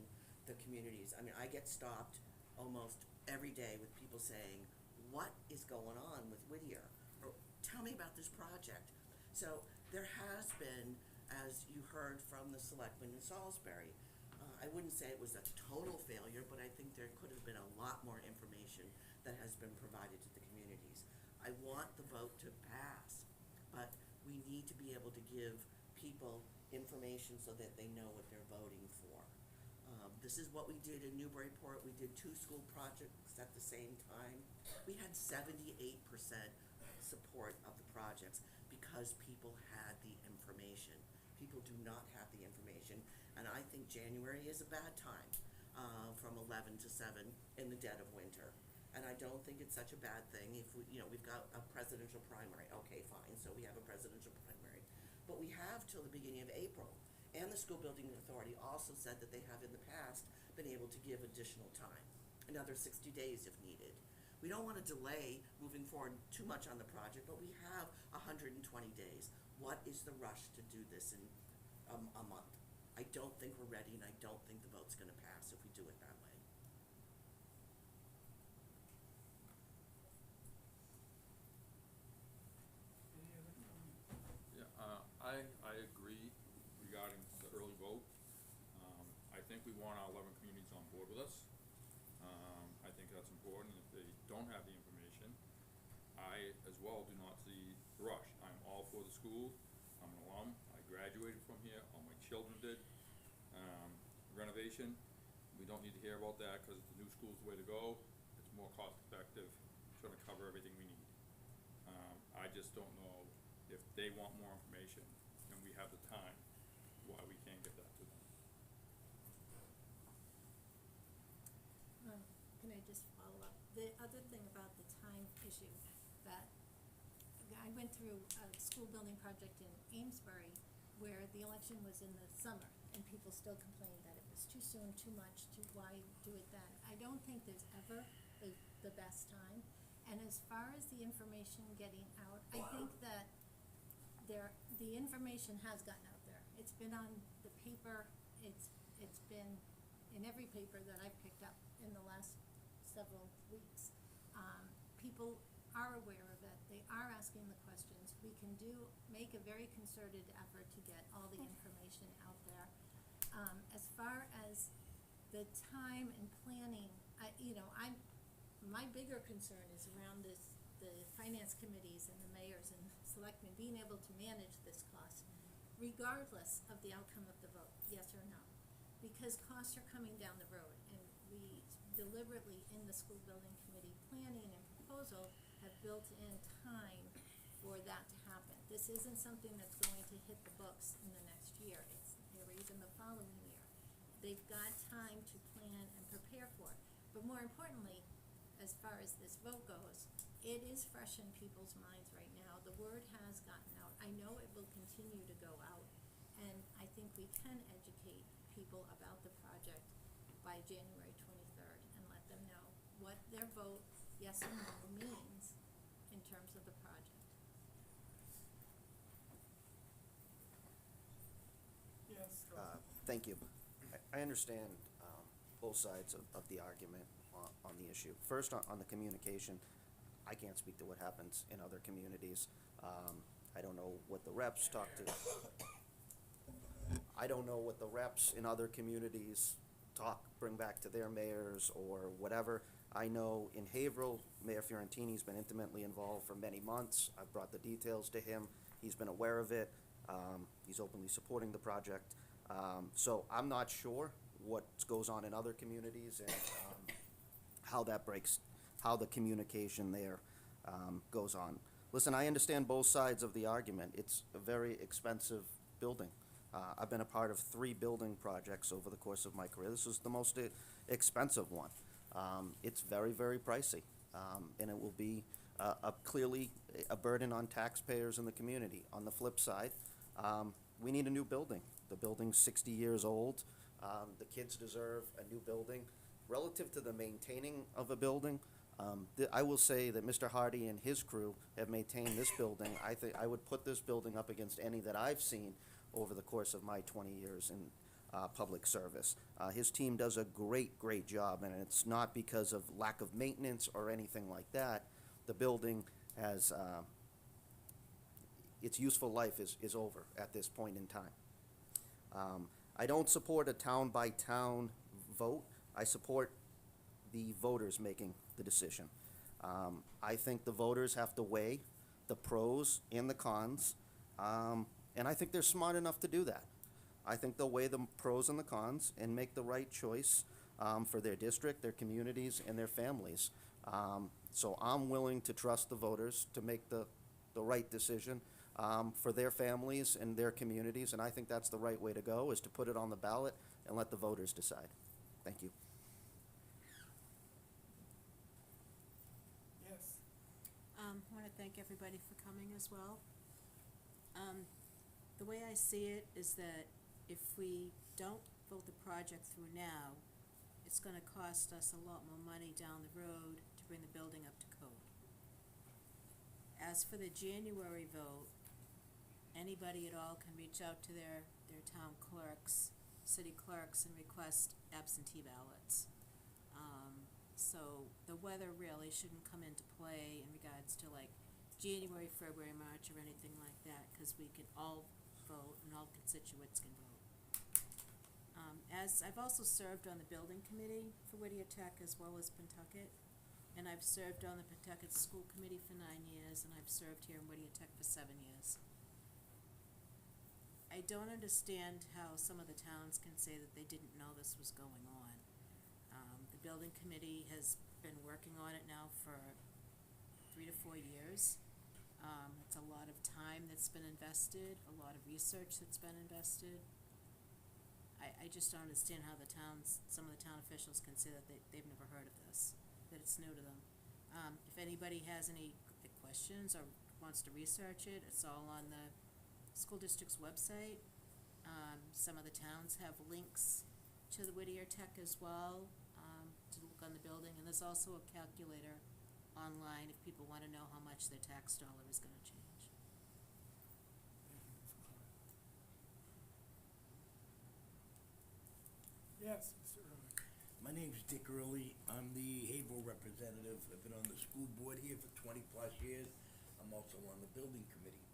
the communities. I mean, I get stopped almost every day with people saying, what is going on with Whittier? Or tell me about this project. So there has been, as you heard from the selectmen in Salisbury, I wouldn't say it was a total failure, but I think there could have been a lot more information that has been provided to the communities. I want the vote to pass, but we need to be able to give people information so that they know what they're voting for. This is what we did in Newburyport. We did 2 school projects at the same time. We had 78% support of the projects because people had the information. People do not have the information, and I think January is a bad time from 11 to 7 in the dead of winter. And I don't think it's such a bad thing if we've got a presidential primary. Okay, fine, so we have a presidential primary. But we have till the beginning of April. And the School Building Authority also said that they have in the past been able to give additional time, another 60 days if needed. We don't want to delay moving forward too much on the project, but we have 120 days. What is the rush to do this in a month? I don't think we're ready, and I don't think the vote's going to pass if we do it that way. Any other comments? Yeah, I agree regarding the early vote. I think we want our 11 communities on board with us. I think that's important. If they don't have the information, I as well do not see the rush. I'm all for the school. I'm an alum. I graduated from here. All my children did. Renovation, we don't need to hear about that because the new school's the way to go. It's more cost effective. It's going to cover everything we need. I just don't know if they want more information and we have the time, why we can't get that to them. Can I just follow up? The other thing about the time issue, that I went through a school building project in Amesbury where the election was in the summer and people still complained that it was too soon, too much, why do it then? I don't think there's ever the best time. And as far as the information getting out, I think that the information has gotten out there. It's been on the paper, it's been in every paper that I've picked up in the last several weeks. People are aware of it, they are asking the questions. We can make a very concerted effort to get all the information out there. As far as the time and planning, my bigger concern is around the finance committees and the mayors and selectmen being able to manage this cost, regardless of the outcome of the vote, yes or no. Because costs are coming down the road, and we deliberately, in the school building committee planning and proposal, have built in time for that to happen. This isn't something that's going to hit the books in the next year, or even the following year. They've got time to plan and prepare for it. But more importantly, as far as this vote goes, it is fresh in people's minds right now. The word has gotten out. I know it will continue to go out, and I think we can educate people about the project by January 23rd and let them know what their vote, yes or no, means in terms of the project. Yes, go. Thank you. I understand both sides of the argument on the issue. First, on the communication, I can't speak to what happens in other communities. I don't know what the reps talk to. I don't know what the reps in other communities bring back to their mayors or whatever. I know in Haverhill, Mayor Fiorentini's been intimately involved for many months. I've brought the details to him. He's been aware of it. He's openly supporting the project. So I'm not sure what goes on in other communities and how the communication there goes on. Listen, I understand both sides of the argument. It's a very expensive building. I've been a part of 3 building projects over the course of my career. This is the most expensive one. It's very, very pricey, and it will be clearly a burden on taxpayers in the community. On the flip side, we need a new building. The building's 60 years old. The kids deserve a new building. Relative to the maintaining of a building, I will say that Mr. Hardy and his crew have maintained this building. I think I would put this building up against any that I've seen over the course of my 20 years in public service. His team does a great, great job, and it's not because of lack of maintenance or anything like that. The building has, its useful life is over at this point in time. I don't support a town-by-town vote. I support the voters making the decision. I think the voters have to weigh the pros and the cons, and I think they're smart enough to do that. I think they'll weigh the pros and the cons and make the right choice for their district, their communities, and their families. So I'm willing to trust the voters to make the right decision for their families and their communities, and I think that's the right way to go, is to put it on the ballot and let the voters decide. Thank you. Yes. I want to thank everybody for coming as well. The way I see it is that if we don't vote the project through now, it's going to cost us a lot more money down the road to bring the building up to code. As for the January vote, anybody at all can reach out to their town clerks, city clerks, and request absentee ballots. So the weather really shouldn't come into play in regards to like January, February, March, or anything like that, because we can all vote and all constituents can vote. As I've also served on the building committee for Whittier Tech as well as Pentucket, and I've served on the Pentucket School Committee for 9 years, and I've served here in Whittier Tech for 7 years. I don't understand how some of the towns can say that they didn't know this was going on. The building committee has been working on it now for 3 to 4 years. It's a lot of time that's been invested, a lot of research that's been invested. I just don't understand how some of the town officials can say that they've never heard of this, that it's new to them. If anybody has any questions or wants to research it, it's all on the school district's website. Some of the towns have links to the Whittier Tech as well, to look on the building, and there's also a calculator online if people want to know how much their tax dollar is going to change. Yes, Mr. Early. My name's Dick Early. I'm the Haverhill representative. I've been on the school board here for 20+ years. I'm also on the building committee.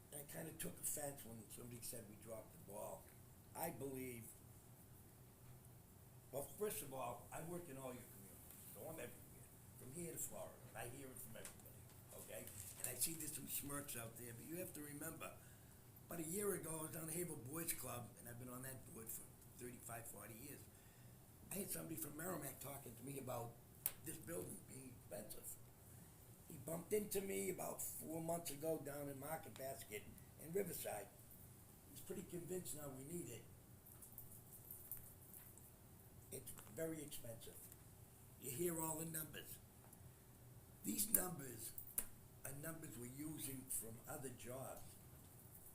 And I kind of took offense when somebody said we dropped the ball. I believe, well, first of all, I work in all your communities, so I'm everywhere, from here to Florida. I hear it from everybody, okay? And I see there's some smirks out there, but you have to remember, about a year ago, I was on the Haverhill Boys Club, and I've been on that board for 35, 40 years. I had somebody from Merrimack talking to me about this building being expensive. He bumped into me about 4 months ago down in Market Basket in Riverside. He's pretty convinced now we need it. It's very expensive. You hear all the numbers. These numbers are numbers we're using from other jobs.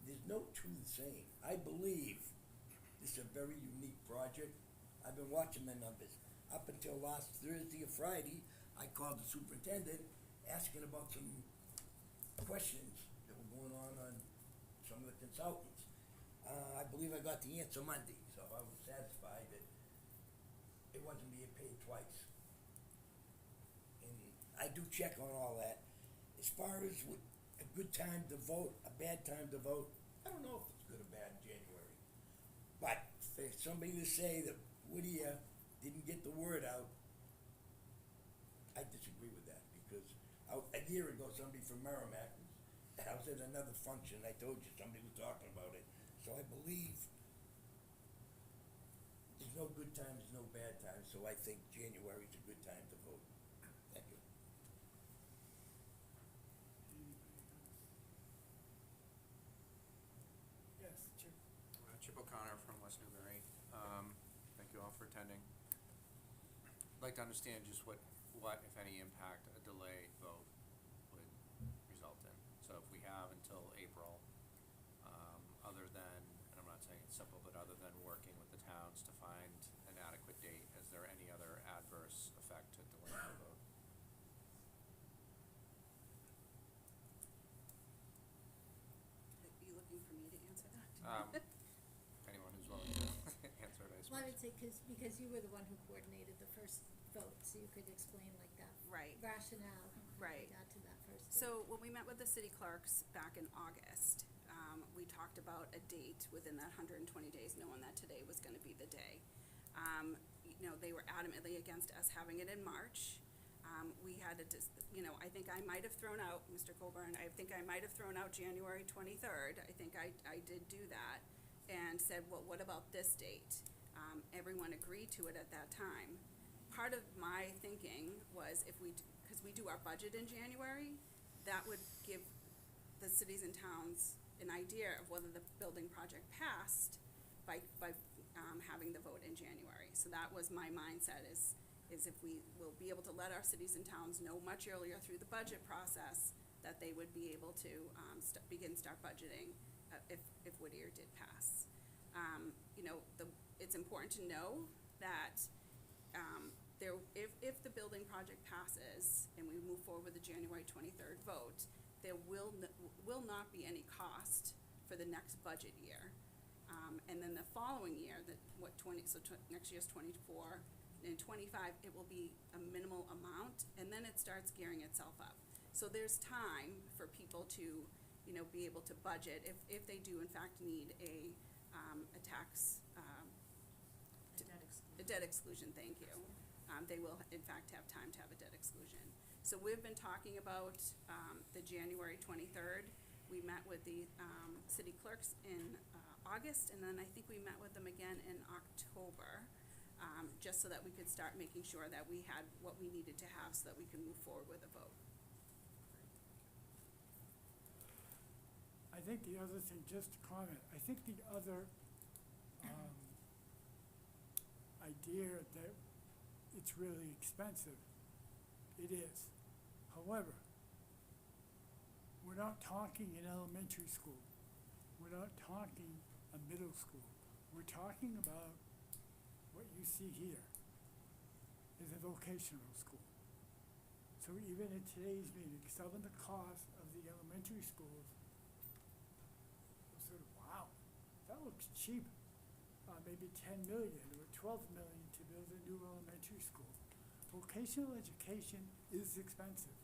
There's no two the same. I believe this is a very unique project. I've been watching the numbers. Up until last Thursday or Friday, I called the superintendent asking about some questions that were going on some of the consultants. I believe I got the answer Monday, so I was satisfied that it wasn't being paid twice. And I do check on all that. As far as a good time to vote, a bad time to vote, I don't know if it's good or bad in January. But for somebody to say that Whittier didn't get the word out, I disagree with that, because a year ago somebody from Merrimack, I was at another function, I told you somebody was talking about it. So I believe there's no good times, no bad times, so I think January's a good time to vote. Thank you. Yes, Chip. Chip O'Connor from West Newbury. Thank you all for attending. I'd like to understand just what, if any, impact a delayed vote would result in. So if we have until April, other than, and I'm not saying it's simple, but other than working with the towns to find an adequate date, is there any other adverse effect to delaying the vote? Are you looking for me to answer that? Anyone who's willing to answer it, I suppose. Well, I would say, because you were the one who coordinated the first vote, so you could explain like that Right. rationale. Right. How we got to that first date. So when we met with the city clerks back in August, we talked about a date within that 120 days, knowing that today was gonna be the day. You know, they were adamantly against us having it in March. We had I think I might have thrown out, Mr. Colburn, I think I might have thrown out January 23rd. I think I did do that, and said, well, what about this date? Everyone agreed to it at that time. Part of my thinking was because we do our budget in January, that would give the cities and towns an idea of whether the building project passed by having the vote in January. So that was my mindset, is if we will be able to let our cities and towns know much earlier through the budget process that they would be able to start budgeting if Whittier did pass. It's important to know that if the building project passes and we move forward with the January 23rd vote, there will not be any cost for the next budget year. And then the following year, next year's 24, in 25, it will be a minimal amount, and then it starts gearing itself up. So there's time for people to, be able to budget if they do in fact need a tax, a debt exclusion, thank you. They will in fact have time to have a debt exclusion. So we've been talking about the January 23rd. We met with the city clerks in August, and then I think we met with them again in October, just so that we could start making sure that we had what we needed to have so that we could move forward with a vote. I think the other thing, just to comment, I think the other idea that it's really expensive, it is. However, we're not talking an elementary school. We're not talking a middle school. We're talking about what you see here is a vocational school. So even in today's meeting, some of the costs of the elementary schools, sort of, wow, that looks cheap. maybe 10 million or 12 million to build a new elementary school. Vocational education is expensive.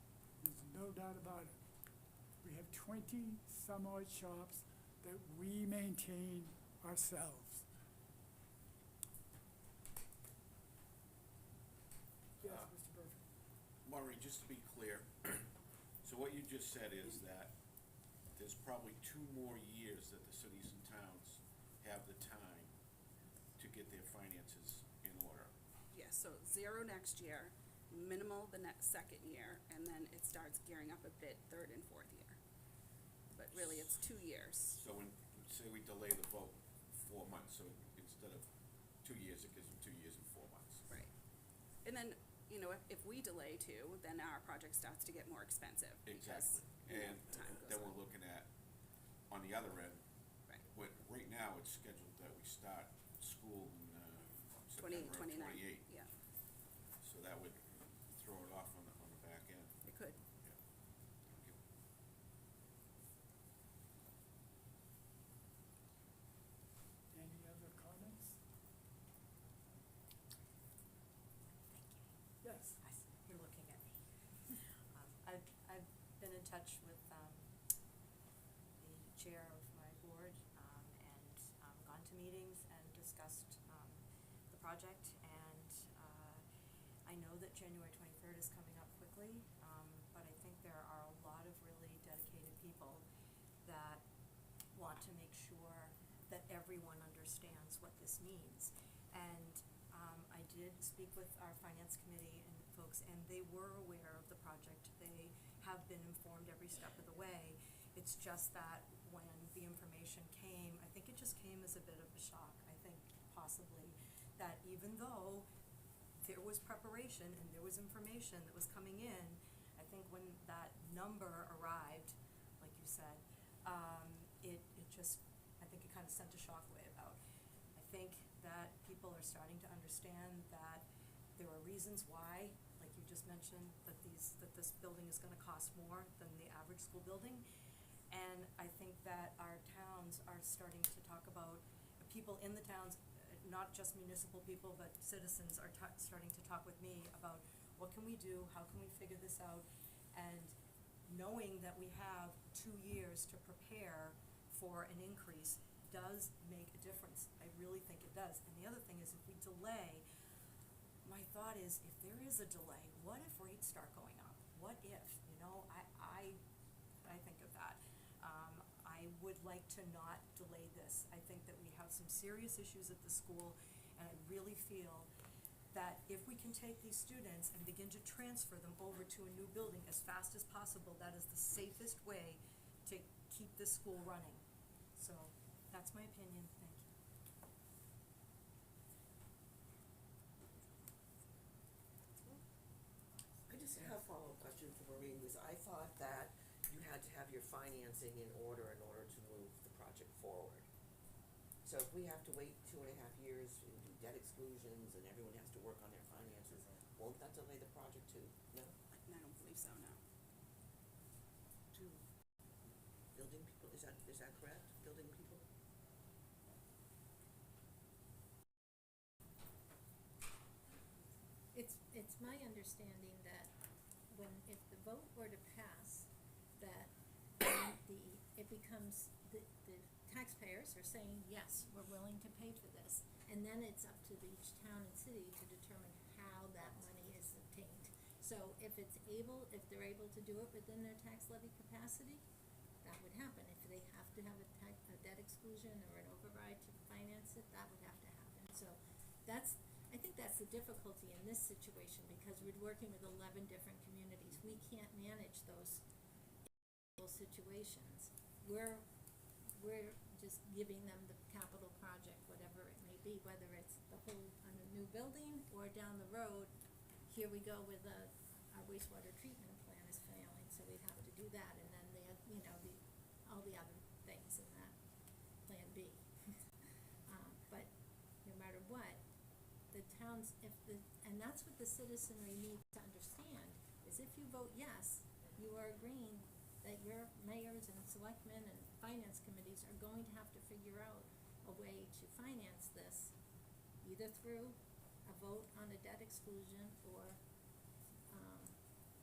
There's no doubt about it. We have 20 some odd shops that we maintain ourselves. Yes, Mr. Burford. Maureen, just to be clear, so what you just said is that there's probably 2 more years that the cities and towns have the time to get their finances in order. Yes, so 0 next year, minimal the next second year, and then it starts gearing up a bit third and fourth year. But really, it's 2 years. So when, say we delay the vote 4 months, so instead of 2 years, it gives them 2 years and 4 months. Right. And then, you know, if we delay too, then our project starts to get more expensive. Exactly. Because, you know, And time goes then on. we're looking at, on the other end, Right. right now, it's scheduled that we start school in September of 29, 28. yeah, So that would throw it off on the back end. it could. Yeah. Thank you. Any other comments? Yes. You're looking at me. I've been in touch with the chair of my board and gone to meetings and discussed the project, and I know that January 23rd is coming up quickly, but I think there are a lot of really dedicated people that want to make sure that everyone understands what this means. And I did speak with our finance committee and folks, and they were aware of the project. They have been informed every step of the way. It's just that when the information came, I think it just came as a bit of a shock. I think possibly that even though there was preparation and there was information that was coming in, I think when that number arrived, like you said, it just, I think it kind of sent a shockwave out. I think that people are starting to understand that there are reasons why, like you just mentioned, that this building is gonna cost more than the average school building. And I think that our towns are starting to talk about, people in the towns, not just municipal people, but citizens are starting to talk with me about what can we do, how can we figure this out, and knowing that we have 2 years to prepare for an increase does make a difference. I really think it does. And the other thing is, if we delay, my thought is, if there is a delay, what if rates start going up? What if, you know, I think of that. I would like to not delay this. I think that we have some serious issues at the school, and I really feel that if we can take these students and begin to transfer them over to a new building as fast as possible, that is the safest way to keep this school running. So, that's my opinion. Thank you. I just have a follow-up question for Maureen, because I thought that you had to have your financing in order to move the project forward. So if we have to wait 2.5 years and do debt exclusions and everyone has to work on their finances, won't that delay the project too? No? I don't believe so, no. To building people, is that correct? Building people? It's my understanding that if the vote were to pass, that it becomes, the taxpayers are saying, yes, we're willing to pay for this. And then it's up to each town and city to determine how that money is obtained. So if they're able to do it within their tax levy capacity, that would happen. If they have to have a debt exclusion or an override to finance it, that would have to happen. So I think that's the difficulty in this situation, because we're working with 11 different communities. We can't manage those situations. We're just giving them the capital project, whatever it may be, whether it's the whole on a new building or down the road, here we go with our wastewater treatment plan is failing, so we'd have to do that, and then all the other things in that plan B. But no matter what, the towns, and that's what the citizenry needs to understand, is if you vote yes, you are agreeing that your mayors and selectmen and finance committees are going to have to figure out a way to finance this, either through a vote on a debt exclusion or,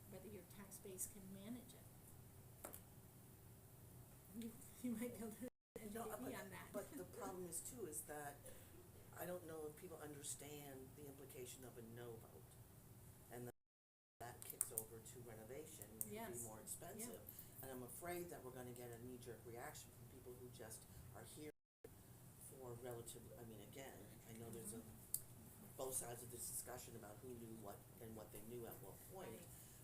whether your tax base can manage it. You might be able to educate me on that. But the problem is too, is that I don't know if people understand the implication of a no vote. And that kicks over to renovation, and it'll be Yes. more expensive. And I'm afraid that we're gonna get a knee-jerk reaction from people who just are here for relative, I mean, again, I know there's both sides of this discussion about who knew what and what they knew at what point,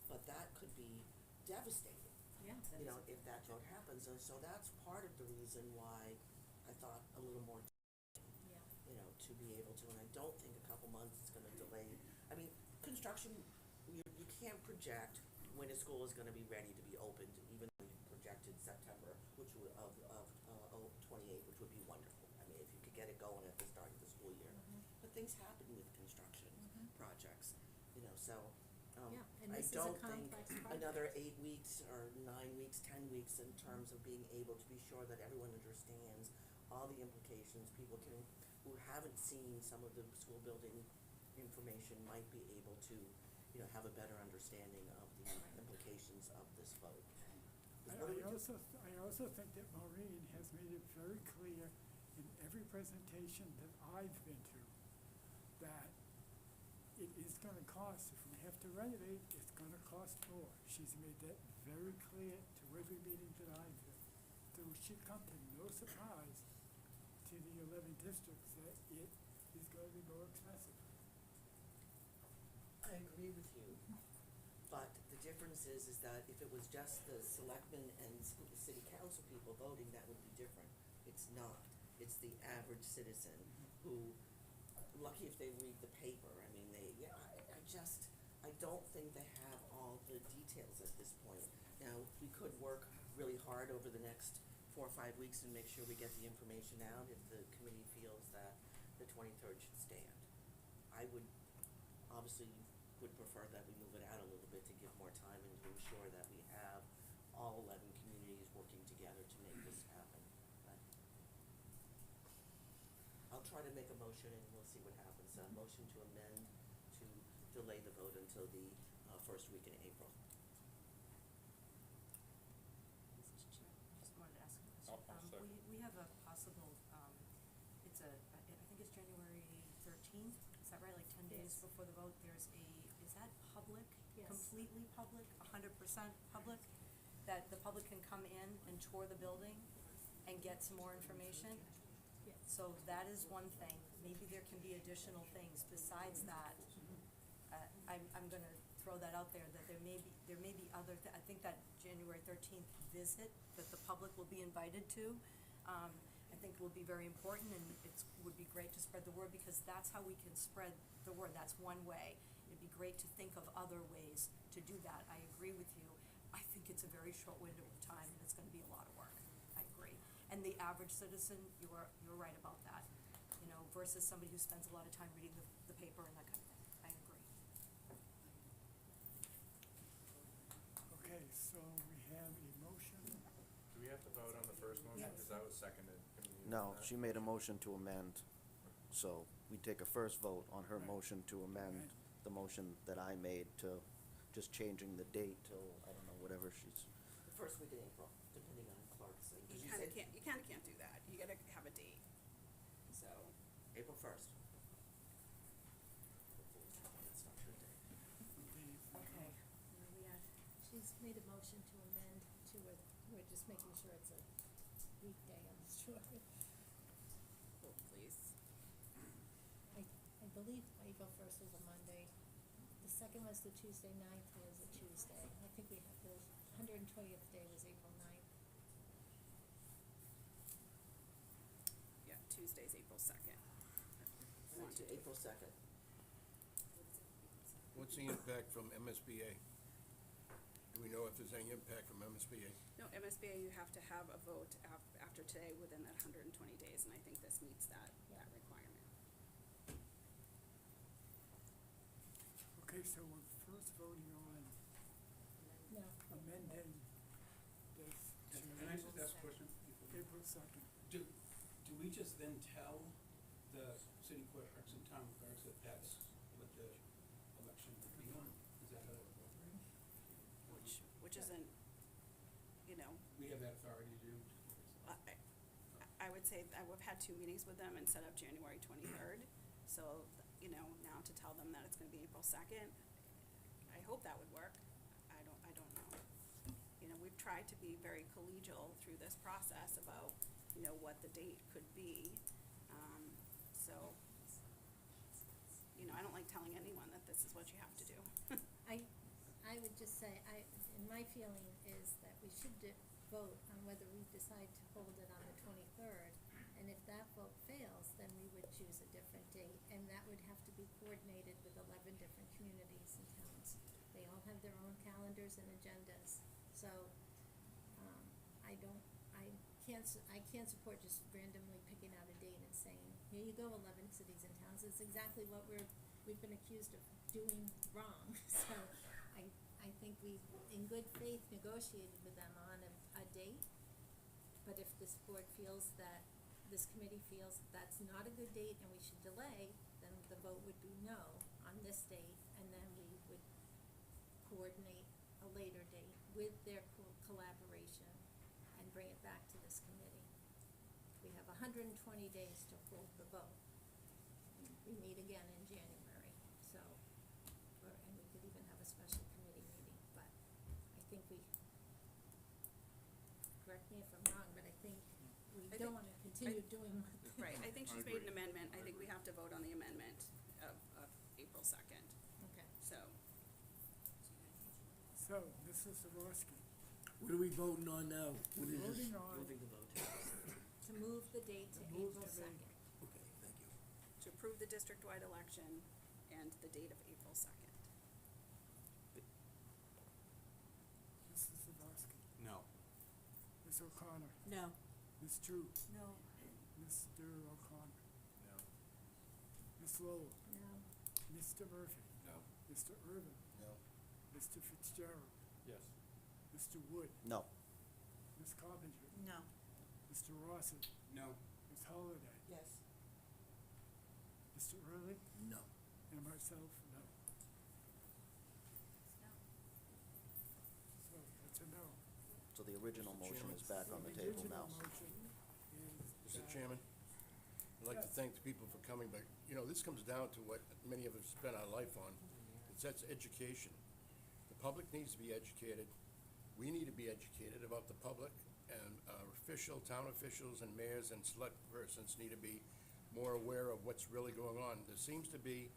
but that could be devastating. Yeah, You know, if that vote happens, and so that's part of the reason why I thought a little more, Yeah. you know, to be able to, and I don't think a couple months is gonna delay. I mean, construction, you can't project when a school is gonna be ready to be opened, even though you projected September, which would, of 28, which would be wonderful. I mean, if you could get it going at the start of the school year. But things happen with construction projects, you know, so, Yeah, and I this is a don't think complex project. another 8 weeks or 9 weeks, 10 weeks in terms of being able to be sure that everyone understands all the implications. People who haven't seen some of the school building information might be able to, you know, have a better understanding of the implications of this vote. 'Cause what do we do? I also think that Maureen has made it very clear in every presentation that I've been to that it is gonna cost, if we have to renovate, it's gonna cost more. She's made that very clear to every meeting that I've been. So it should come to no surprise to the 11 districts that it is gonna be more expensive. I agree with you, but the difference is that if it was just the selectmen and city council people voting, that would be different. It's not. It's the average citizen who, lucky if they read the paper. I mean, I don't think they have all the details at this point. Now, we could work really hard over the next 4 or 5 weeks and make sure we get the information out if the committee feels that the 23rd should stand. I would, obviously, would prefer that we move it out a little bit to give more time and to ensure that we have all 11 communities working together to make this happen. But I'll try to make a motion and we'll see what happens. A motion to amend to delay the vote until the first week in April. Mr. Chair, I just wanted to ask a question. Sure. We have a possible, I think it's January 13th, is that right? Like 10 days before the vote, is that public? Yes. Completely public, 100% public? That the public can come in and tour the building and get some more information? Yes. So that is one thing. Maybe there can be additional things besides that. I'm gonna throw that out there, that there may be other, I think that January 13th visit that the public will be invited to, I think will be very important, and would be great to spread the word, because that's how we can spread the word. That's one way. It'd be great to think of other ways to do that. I agree with you. I think it's a very short window of time, and it's gonna be a lot of work. I agree. And the average citizen, you're right about that, you know, versus somebody who spends a lot of time reading the paper and that kind of thing. I agree. Okay, so we have a motion. Do we have to vote on the first motion, Yes. because that was seconded? Can we No, do that? she made a motion to amend, so we take a first vote on her motion to amend the motion that I made to just changing the date till, I don't know, whatever she's, The first week in April, depending on Clark's thing. 'Cause You kinda can't do that. You gotta have a date. So, April 1st. That's not your date. Okay, where are we at? She's made a motion to amend to it, we're just making sure it's a weekday, I'm sure. hold please. I believe April 1st was a Monday. The second was the Tuesday, 9th was a Tuesday. I think we have the 120th day was April 9th. Yeah, Tuesday's April 2nd. To April 2nd. What's the impact from MSBA? Do we know if there's any impact from MSBA? No, MSBA, you have to have a vote after today within that 120 days, and I think this meets that requirement. Okay, so we're first voting on No. amending this to Can I just ask a question? April 2nd. Do we we just then tell the city clerks and town clerks that that's what the election would be on? Is that how it would work? Which isn't, you know, We have that authority to do? I would say, we've had 2 meetings with them and set up January 23rd. So, you know, now to tell them that it's gonna be April 2nd, I hope that would work. I don't know. You know, we've tried to be very collegial through this process about, you know, what the date could be. So, you know, I don't like telling anyone that this is what you have to do. I would just say, and my feeling is that we should vote on whether we decide to hold it on the 23rd. And if that vote fails, then we would choose a different date, and that would have to be coordinated with 11 different communities and towns. They all have their own calendars and agendas, so, I can't support just randomly picking out a date and saying, here you go, 11 cities and towns. It's exactly what we've been accused of doing wrong. So I think we, in good faith, negotiated with them on a date. But if this board feels that, this committee feels that's not a good date and we should delay, then the vote would be no on this date, and then we would coordinate a later date with their collaboration and bring it back to this committee. We have 120 days to hold the vote. We meet again in January, so, and we could even have a special committee meeting, but I think correct me if I'm wrong, but I think we don't wanna continue doing what. Right, I think she's made an amendment. I think we have to vote on the amendment of April 2nd. Okay. So, Mrs. Zaborski, What are we voting on now? What is this? voting on Moving the vote. To move the date to To move April the date. 2nd. Okay, thank you. to approve the district-wide election and the date of April 2nd. Mrs. Zaborski, No. Ms. O'Connor, No. Ms. Drew, No. Mr. O'Connor, No. Ms. Lowell, No. Mr. Murphy, No. Mr. Irvin, No. Mr. Fitzgerald, Yes. Mr. Wood, No. Ms. Coppinger, No. Mr. Rossi, No. Ms. Holliday, Yes. Mr. Early, No. and myself, no. So, that's a no. So the original motion is back on the The table original now. motion is Mr. back. Chairman, I'd like to thank the people for coming, but, you know, this comes down to what many of us spend our life on. That's education. The public needs to be educated. We need to be educated about the public, and town officials and mayors and select persons need to be more aware of what's really going on. There seems to be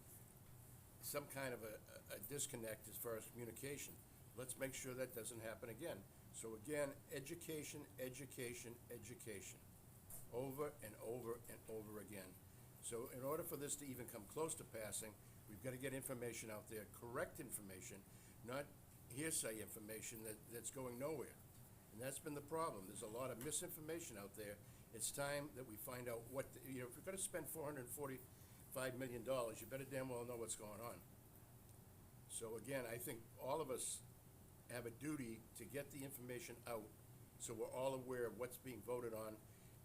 some kind of a disconnect as far as communication. Let's make sure that doesn't happen again. So again, education, education, education, over and over and over again. So in order for this to even come close to passing, we've got to get information out there, correct information, not hearsay information that's going nowhere. And that's been the problem. There's a lot of misinformation out there. It's time that we find out what, if you're gonna spend $445 million, you better damn well know what's going on. So again, I think all of us have a duty to get the information out so we're all aware of what's being voted on,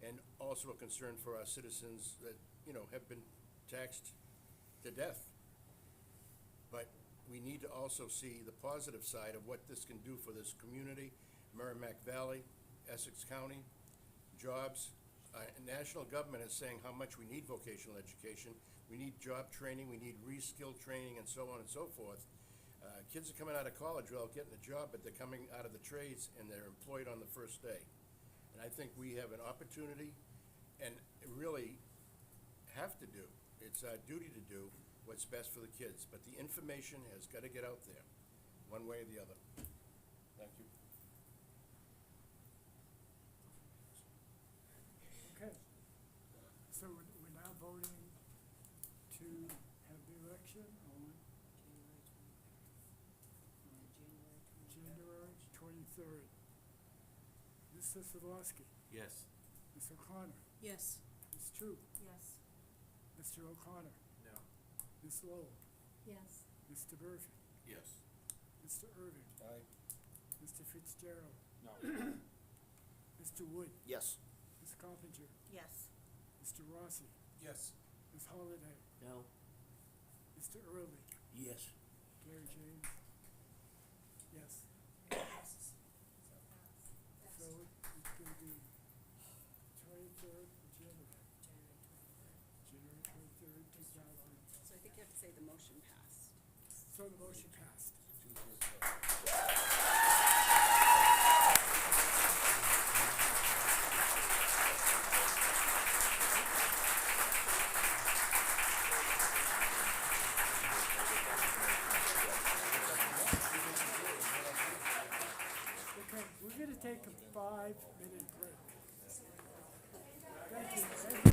and also a concern for our citizens that, you know, have been taxed to death. But we need to also see the positive side of what this can do for this community, Merrimack Valley, Essex County, jobs. National government is saying how much we need vocational education. We need job training, we need reskill training, and so on and so forth. Kids are coming out of college without getting a job, but they're coming out of the trades and they're employed on the first day. And I think we have an opportunity, and really have to do, it's our duty to do what's best for the kids. But the information has got to get out there, one way or the other. Thank you. Okay, so we're now voting to have the election on January 23rd. Mr. Zaborski, Yes. Ms. O'Connor, Yes. Ms. True, Yes. Mr. O'Connor, No. Ms. Lowell, Yes. Mr. Murphy, Yes. Mr. Irving, Aye. Mr. Fitzgerald, No. Mr. Wood, Yes. Ms. Coppinger, Yes. Mr. Rossi, Yes. Ms. Holiday, No? Mr. Early, Yes. Gary James. Yes. So it's gonna be 23rd of January. January 23rd, 2000. So I think you have to say the motion passed. So the motion passed. Okay, we're gonna take a 5-minute break. Thank you. Thank you.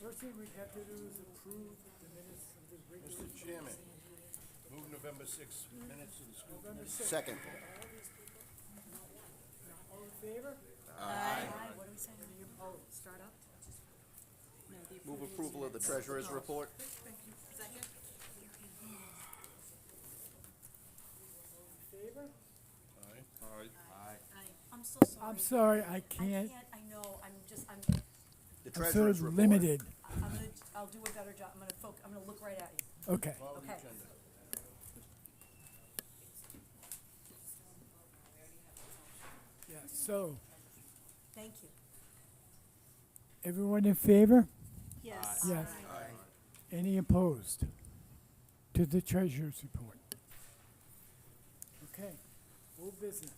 first thing we'd have to do is approve the minutes of the regular. Mr. Chairman, move November 6 minutes of the school November committee. 6th. Second. All in favor? Aye. What are we saying? Any opposed? Start up? No, the Move approving approval of the minutes. treasurer's report. Second? In favor? Aye. Aye. I'm so sorry. I'm sorry, I can't. I know, I'm The I'm so treasurer's report. limited. I'll do a better job, I'm gonna look right at you. Okay. Follow the Okay. agenda. Yeah, so, Thank you. everyone in favor? Yes. Yes. Any opposed to the treasurer's report? Okay, old business.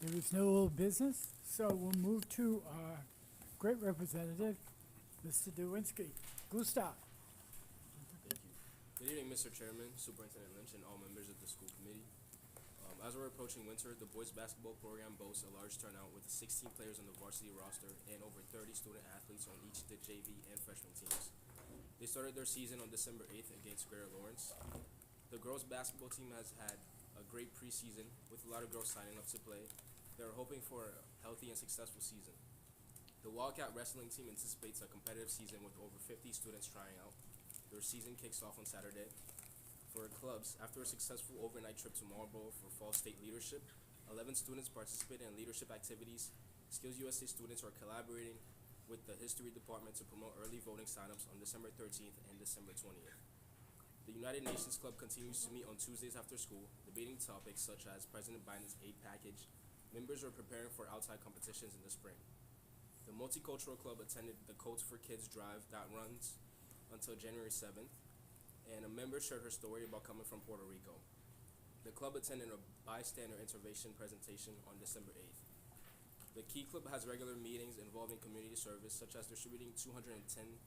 There is no old business, so we'll move to our great representative, Mr. Dewinski. Gustav. Thank you. Good evening, Mr. Chairman, Superintendent Lynch, and all members of the school committee. As we're approaching winter, the boys basketball program boasts a large turnout with 16 players on the varsity roster and over 30 student athletes on each of the JV and freshman teams. They started their season on December 8th against Greater Lawrence. The girls basketball team has had a great preseason with a lot of girls signing up to play. They're hoping for a healthy and successful season. The Wildcat wrestling team anticipates a competitive season with over 50 students trying out. Their season kicks off on Saturday. For clubs, after a successful overnight trip to Marlborough for Fall State Leadership, 11 students participated in leadership activities. Skills USA students are collaborating with the History Department to promote early voting signups on December 13th and December 20th. The United Nations Club continues to meet on Tuesdays after school, debating topics such as President Biden's aid package. Members are preparing for outside competitions in the spring. The Multicultural Club attended the Coats for Kids drive that runs until January 7th. And a member shared her story about coming from Puerto Rico. The club attended a bystander intervention presentation on December 8th. The Key Club has regular meetings involving community service, such as distributing 210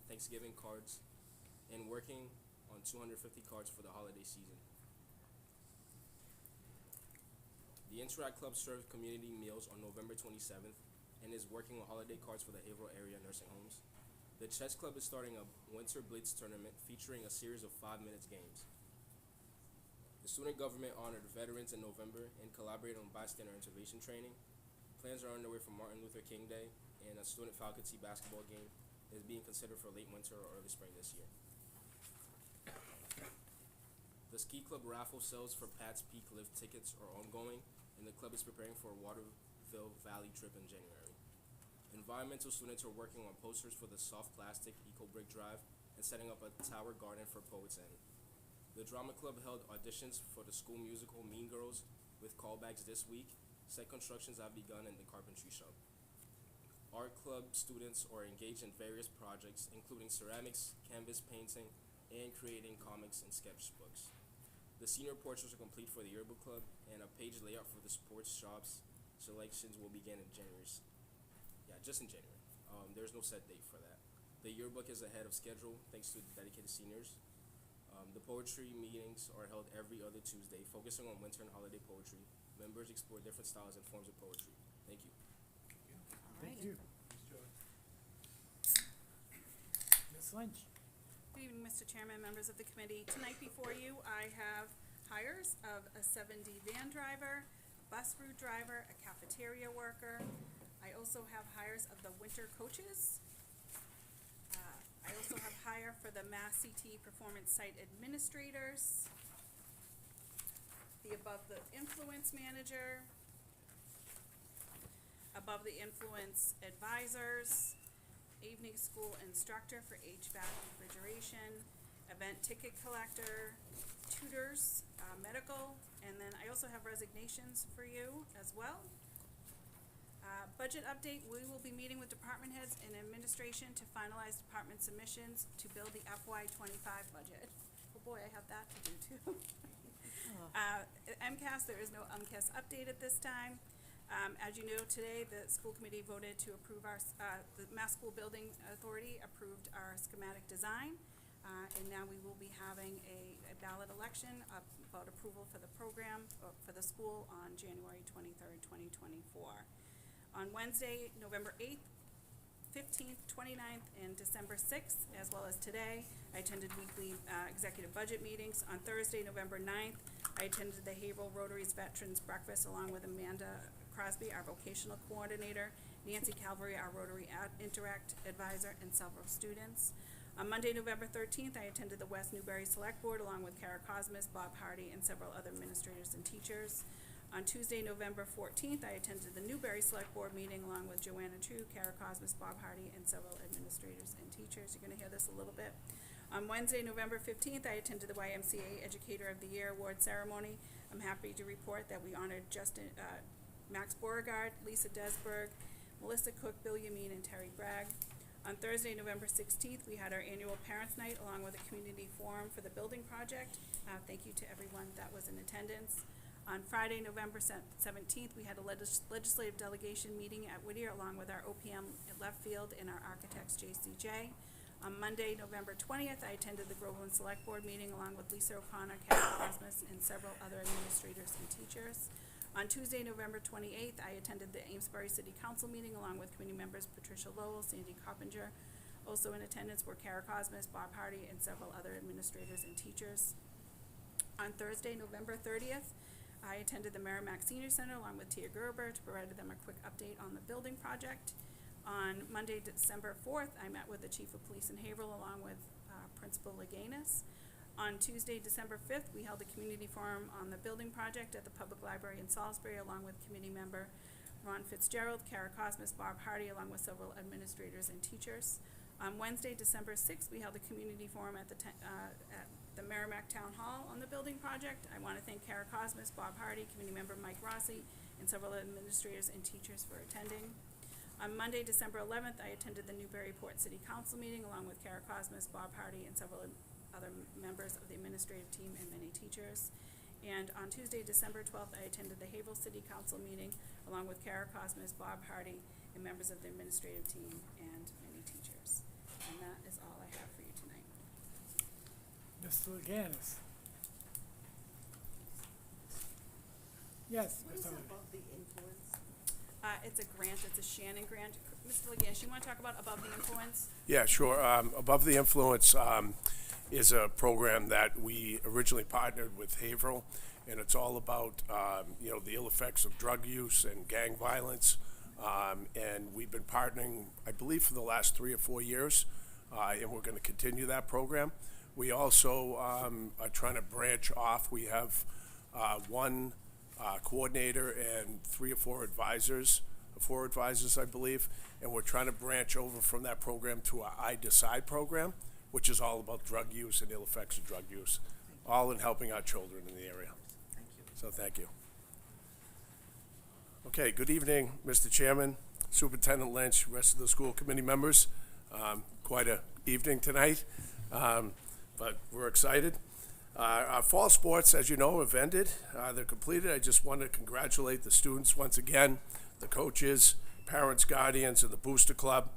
Thanksgiving cards and working on 250 cards for the holiday season. The Interact Club served community meals on November 27th and is working on holiday cards for the Haverhill area nursing homes. The Chess Club is starting a Winter Blitz tournament featuring a series of 5-minute games. The student government honored veterans in November and collaborated on bystander intervention training. Plans are underway for Martin Luther King Day, and a student faculty basketball game is being considered for late winter or early spring this year. The Ski Club raffle sales for Pat's Peak Lift tickets are ongoing, and the club is preparing for a Waterville Valley trip in January. Environmental students are working on posters for the soft plastic eco-brick drive and setting up a tower garden for Poets End. The drama club held auditions for the school musical Mean Girls with callbacks this week. Set constructions have begun in the carpentry shop. Art club students are engaged in various projects, including ceramics, canvas painting, and creating comics and sketchbooks. The senior portraits are complete for the yearbook club, and a page layout for the sports shops selections will begin in January. Just in January. There's no set date for that. The yearbook is ahead of schedule thanks to the dedicated seniors. The poetry meetings are held every other Tuesday, focusing on winter and holiday poetry. Members explore different styles and forms of poetry. Thank you. Thank you. Ms. Lynch. Good evening, Mr. Chairman, members of the committee. Tonight before you, I have hires of a 7D van driver, bus route driver, a cafeteria worker. I also have hires of the winter coaches. I also have hire for the Mass CT Performance Site Administrators, the Above the Influence Manager, Above the Influence Advisors, Evening School Instructor for HVAC refrigeration, Event Ticket Collector, Tutors, Medical, and then I also have resignations for you as well. Budget update, we will be meeting with department heads and administration to finalize department submissions to build the FY '25 budget. Oh boy, I have that to do too. MCAS, there is no MCAS update at this time. As you know, today, the school committee voted to approve the Mass School Building Authority approved our schematic design. And now we will be having a ballot election about approval for the program, for the school on January 23rd, 2024. On Wednesday, November 8th, 15th, 29th, and December 6th, as well as today. I attended weekly executive budget meetings. On Thursday, November 9th, I attended the Haverhill Rotary's Veterans Breakfast along with Amanda Crosby, our vocational coordinator, Nancy Calvary, our Rotary Interact advisor, and several students. On Monday, November 13th, I attended the West Newbury Select Board along with Kara Cosmas, Bob Hardy, and several other administrators and teachers. On Tuesday, November 14th, I attended the Newbury Select Board meeting along with Joanna True, Kara Cosmas, Bob Hardy, and several administrators and teachers. You're going to hear this a little bit. On Wednesday, November 15th, I attended the YMCA Educator of the Year award ceremony. I'm happy to report that we honored Justin, Max Beauregard, Lisa Desberg, Melissa Cook, Bill Yamin, and Terry Bragg. On Thursday, November 16th, we had our annual Parents' Night along with a community forum for the building project. Thank you to everyone that was in attendance. On Friday, November 17th, we had a legislative delegation meeting at Whittier along with our OPM at left field and our architects JCJ. On Monday, November 20th, I attended the Groveland Select Board meeting along with Lisa O'Connor, Karen Cosmas, and several other administrators and teachers. On Tuesday, November 28th, I attended the Amesbury City Council meeting along with committee members Patricia Lowell, Sandy Coppinger. Also in attendance were Kara Cosmas, Bob Hardy, and several other administrators and teachers. On Thursday, November 30th, I attended the Merrimack Senior Center along with Tia Gerber to provide them a quick update on the building project. On Monday, December 4th, I met with the Chief of Police in Haverhill along with Principal Leganis. On Tuesday, December 5th, we held a community forum on the building project at the Public Library in Salisbury along with committee member Ron Fitzgerald, Kara Cosmas, Bob Hardy, along with several administrators and teachers. On Wednesday, December 6th, we held a community forum at the Merrimack Town Hall on the building project. I want to thank Kara Cosmas, Bob Hardy, committee member Mike Rossi, and several administrators and teachers for attending. On Monday, December 11th, I attended the Newburyport City Council meeting along with Kara Cosmas, Bob Hardy, and several other members of the administrative team and many teachers. And on Tuesday, December 12th, I attended the Haverhill City Council meeting along with Kara Cosmas, Bob Hardy, and members of the administrative team and many teachers. And that is all I have for you tonight. Mr. Leganis. Yes, What is Mr. above the influence? It's a grant, it's a Shannon grant. Mr. Leganis, you want to talk about Above the Influence? Yeah, sure. Above the Influence is a program that we originally partnered with Haverhill, and it's all about the ill effects of drug use and gang violence. And we've been partnering, I believe, for the last 3 or 4 years, and we're going to continue that program. We also are trying to branch off. We have one coordinator and 3 or 4 advisors, 4 advisors, I believe, and we're trying to branch over from that program to our I Decide program, which is all about drug use and ill effects of drug use, all in helping our children in the area. Thank you. So thank you. Okay, good evening, Mr. Chairman, Superintendent Lynch, rest of the school committee members. Quite a evening tonight, but we're excited. Our fall sports, as you know, have ended. They're completed. I just want to congratulate the students once again, the coaches, parents, guardians, and the Booster Club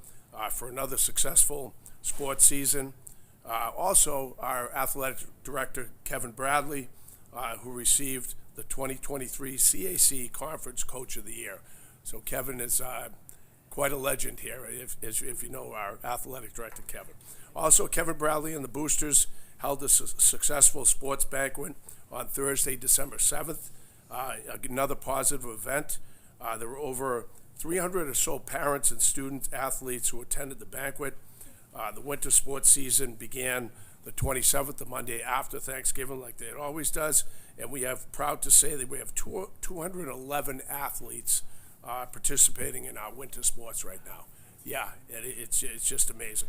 for another successful sports season. Also, our athletic director, Kevin Bradley, who received the 2023 CAC Conference Coach of the Year. So Kevin is quite a legend here, if you know our athletic director, Kevin. Also, Kevin Bradley and the Boosters held a successful sports banquet on Thursday, December 7th. Another positive event. There were over 300 or so parents and student athletes who attended the banquet. The winter sports season began the 27th, the Monday after Thanksgiving, like it always does. And we have, proud to say that we have 211 athletes participating in our winter sports right now. Yeah, it's just amazing.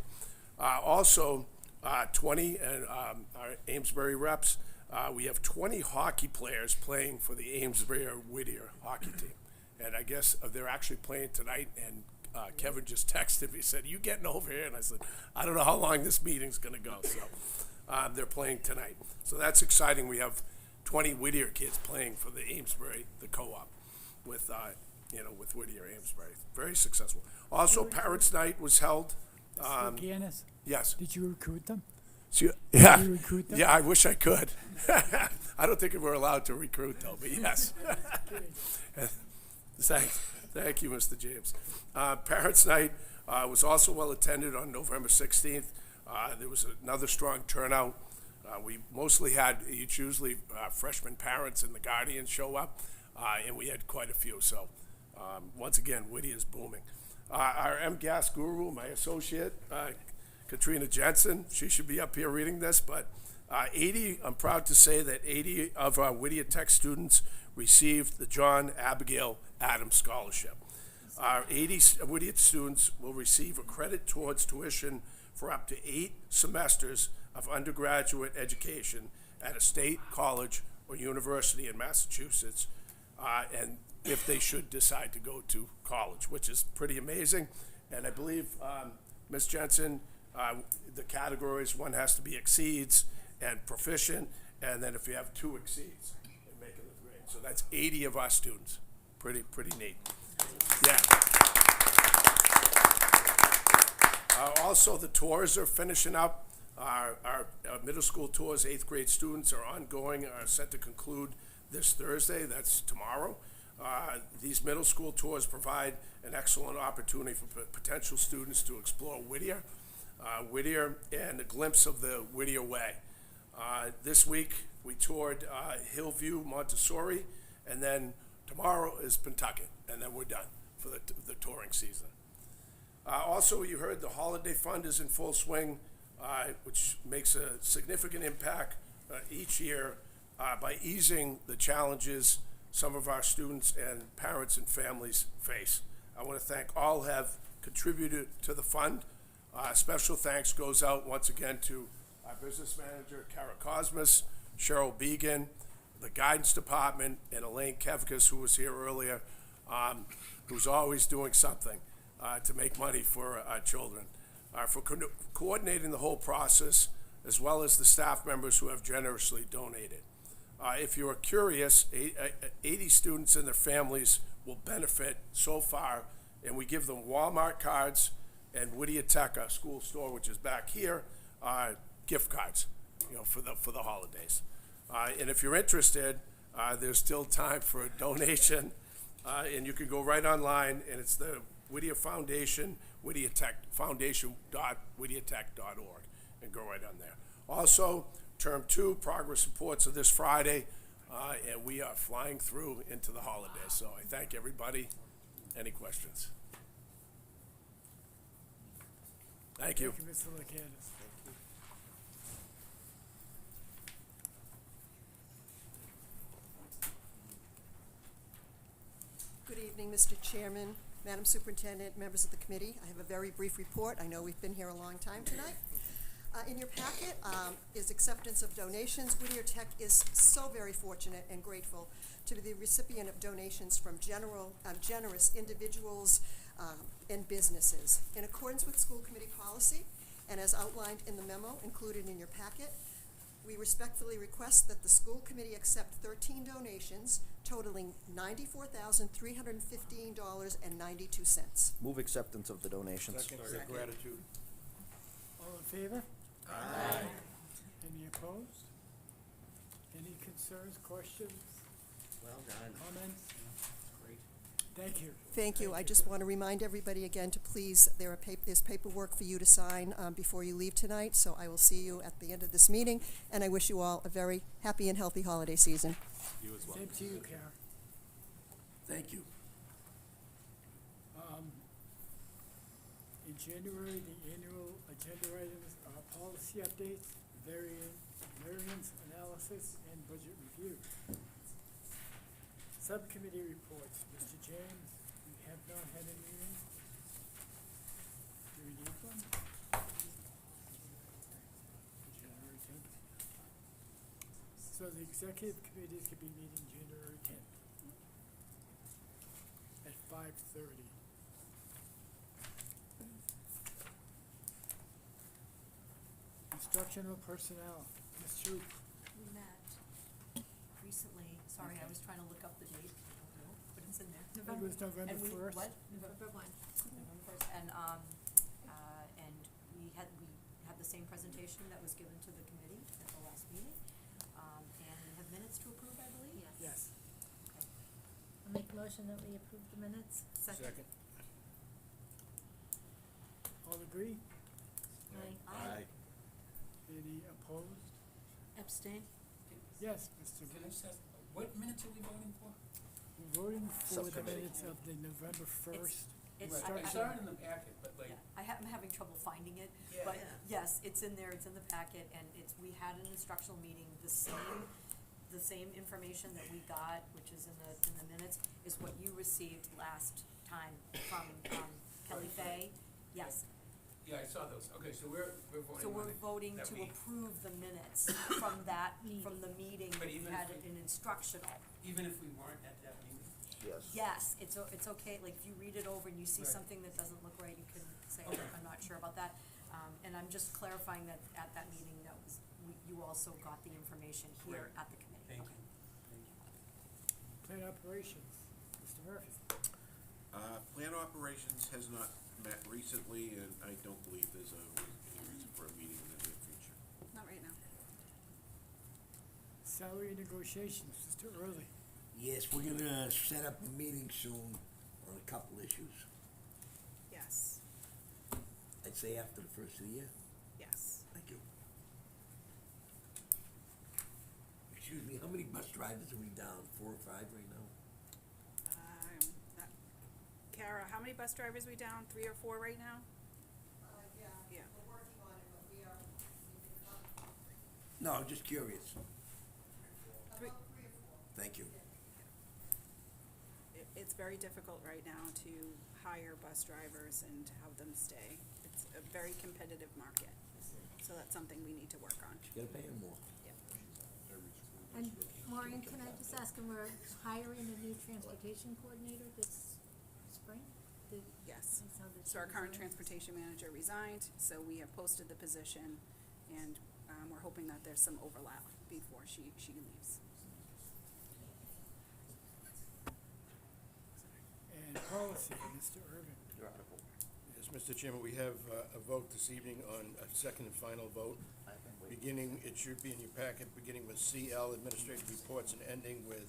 Also, 20 and our Amesbury reps, we have 20 hockey players playing for the Amesbury Whittier hockey team. And I guess they're actually playing tonight, and Kevin just texted me, said, "You getting over here?" And I said, "I don't know how long this meeting's gonna go." So they're playing tonight. So that's exciting. We have 20 Whittier kids playing for the Amesbury, the co-op, with with Whittier Amesbury. Very successful. Also, Parents' Night was held. Mr. Leganis, Yes. did you recruit them? Yeah. Did you recruit them? Yeah, I wish I could. I don't think we're allowed to recruit, though, but yes. Thank you, Mr. James. Parents' Night was also well attended on November 16th. There was another strong turnout. We mostly had, it's usually freshman parents and the guardians show up, and we had quite a few. So once again, Whittier is booming. Our MGAS guru, my associate, Katrina Jensen, she should be up here reading this, but I'm proud to say that 80 of our Whittier Tech students received the John Abigail Adams Scholarship. Our 80 Whittier students will receive a credit towards tuition for up to 8 semesters of undergraduate education at a state college or university in Massachusetts, and if they should decide to go to college, which is pretty amazing. And I believe, Ms. Jensen, the categories, one has to be exceeds and proficient, and then if you have 2 exceeds, they make it a grade. So that's 80 of our students. Pretty neat. Yeah. Also, the tours are finishing up. Our middle school tours, 8th grade students are ongoing, are set to conclude this Thursday. That's tomorrow. These middle school tours provide an excellent opportunity for potential students to explore Whittier, and a glimpse of the Whittier way. This week, we toured Hillview Montessori, and then tomorrow is Pentucket, and then we're done for the touring season. Also, you heard the Holiday Fund is in full swing, which makes a significant impact each year by easing the challenges some of our students and parents and families face. I want to thank all who have contributed to the fund. Special thanks goes out once again to our business manager, Kara Cosmas, Cheryl Began, the guidance department, and Elaine Kevkas, who was here earlier, who's always doing something to make money for our children, for coordinating the whole process, as well as the staff members who have generously donated. If you are curious, 80 students and their families will benefit so far, and we give them Walmart cards and Whittier Tech, our school store, which is back here, gift cards, for the holidays. And if you're interested, there's still time for a donation, and you can go right online, and it's the Whittier Foundation, Whittier Tech, foundation.whittiertech.org, and go right on there. Also, Term 2 progress reports are this Friday, and we are flying through into the holidays. So I thank everybody. Any questions? Thank you. Thank you, Mr. Lucanis. Good evening, Mr. Chairman, Madam Superintendent, members of the committee. I have a very brief report. I know we've been here a long time tonight. In your packet is acceptance of donations. Whittier Tech is so very fortunate and grateful to be the recipient of donations from generous individuals and businesses. In accordance with school committee policy, and as outlined in the memo included in your packet, we respectfully request that the school committee accept 13 donations totaling $94,315.92. Move acceptance of the donations. Second. Gratitude. All in favor? Aye. Any opposed? Any concerns, questions, Well done. comments? Great. Thank you. Thank you. I just want to remind everybody again to please, there's paperwork for you to sign before you leave tonight, so I will see you at the end of this meeting, and I wish you all a very happy and healthy holiday season. You as well. Same to you, Karen. Thank you. In January, the annual agenda items are policy updates, variance analysis, and budget review. Subcommittee reports. Mr. James, we have not had a meeting. Do we need one? January 10th. So the executive committees could be meeting January 10th at 5:30. Instructional personnel, Ms. Troop. We met recently, sorry, I was trying to look up the date, I don't know, but it's in there. It was November And we, 1st. what? November 1. November 1st, and we had the same presentation that was given to the committee at the last meeting. And we have minutes to approve, I believe? Yes. Okay. I'll make a motion that we approve the minutes. Second. All agree? Aye. Any opposed? Abstain? Yes, Mr. Can I Bruce. just ask, what minutes are we voting for? We're voting for the Subcommittee. minutes of the November first. It's, Right, I saw it in the packet, but like, yeah, I'm having trouble finding it, Yeah. but yes, it's in there, it's in the packet, and we had an instructional meeting, the same information that we got, which is in the minutes, is what you received last time from, Kelly Fay. Yes, yeah, I saw those. Okay, so we're voting so we're on it, voting that to we- approve the minutes from from the meeting, But that we even had if it in instructional. Even if we weren't at that meeting? Yes. Yes, it's okay, like, if you read it over and you see Right. something that doesn't look right, you can say, Okay. I'm not sure about that. And I'm just clarifying that at that meeting, you also got the information here Right. at the committee. Thank Okay. you, thank you. Plan operations, Mr. Murphy. Plan operations has not met recently, and I don't believe there's any reason for a meeting in the near future. Not right now. Salary negotiations, Mr. Early. Yes, we're gonna set up a meeting soon on a couple issues. Yes, I'd say after the first of the year. yes. Thank you. Excuse me, how many bus drivers are we down? 4 or 5 right now? That- Kara, how many bus drivers we down? 3 or 4 right now? Yeah. We're working on it, but we are, No, I'm just curious. Three. about 3 or 4. Thank you. It's very difficult right now to hire bus drivers and to have them stay. It's a very competitive market, so that's something we need to work on. You gotta pay them more. And Maureen, can I just ask, and we're hiring a new transportation coordinator this spring? Yes. I saw that So our she current resigned. transportation manager resigned, so we have posted the position, and we're hoping that there's some overlap before she leaves. And policy, Mr. Irvin. Yes, Mr. Chairman, we have a vote this evening on a second and final vote. Beginning, it should be in your packet, beginning with CL Administrative Reports and ending with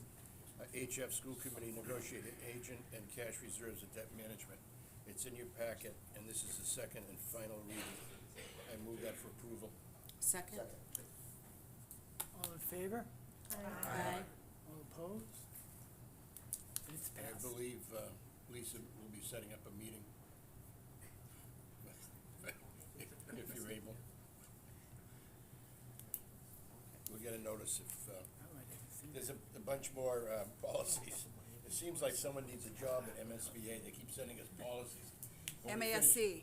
HF School Committee Negotiated Agent and Cash Reserves and Debt Management. It's in your packet, and this is the second and final reading. I move that for approval. Second? All in favor? Aye. All opposed? It's And I passed. believe Lisa will be setting up a meeting. If you're able. We'll get a notice if, Oh, I didn't see there's a bunch more policies. It seems like someone needs a job at MSBA, they keep sending us policies. When we finish- MASC.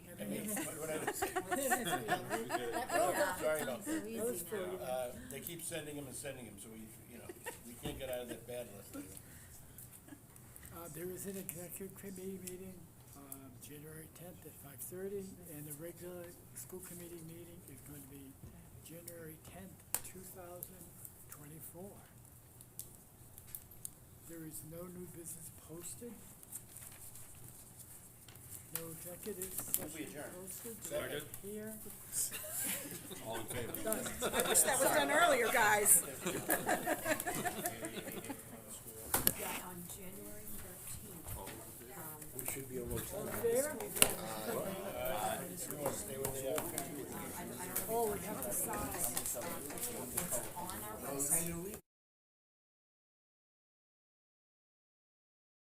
What did I say? That Oh, was- sorry that about sounds so that. easy now. They keep sending them and sending them, so we can't get out of that bad list. There is an executive committee meeting, January 10th at 5:30, and the regular school committee meeting is going to be January 10th, 2024. There is no new business posted. No executive session adjourn. posted. Do I Second. hear? All in favor? Done. I wish that was done earlier, guys.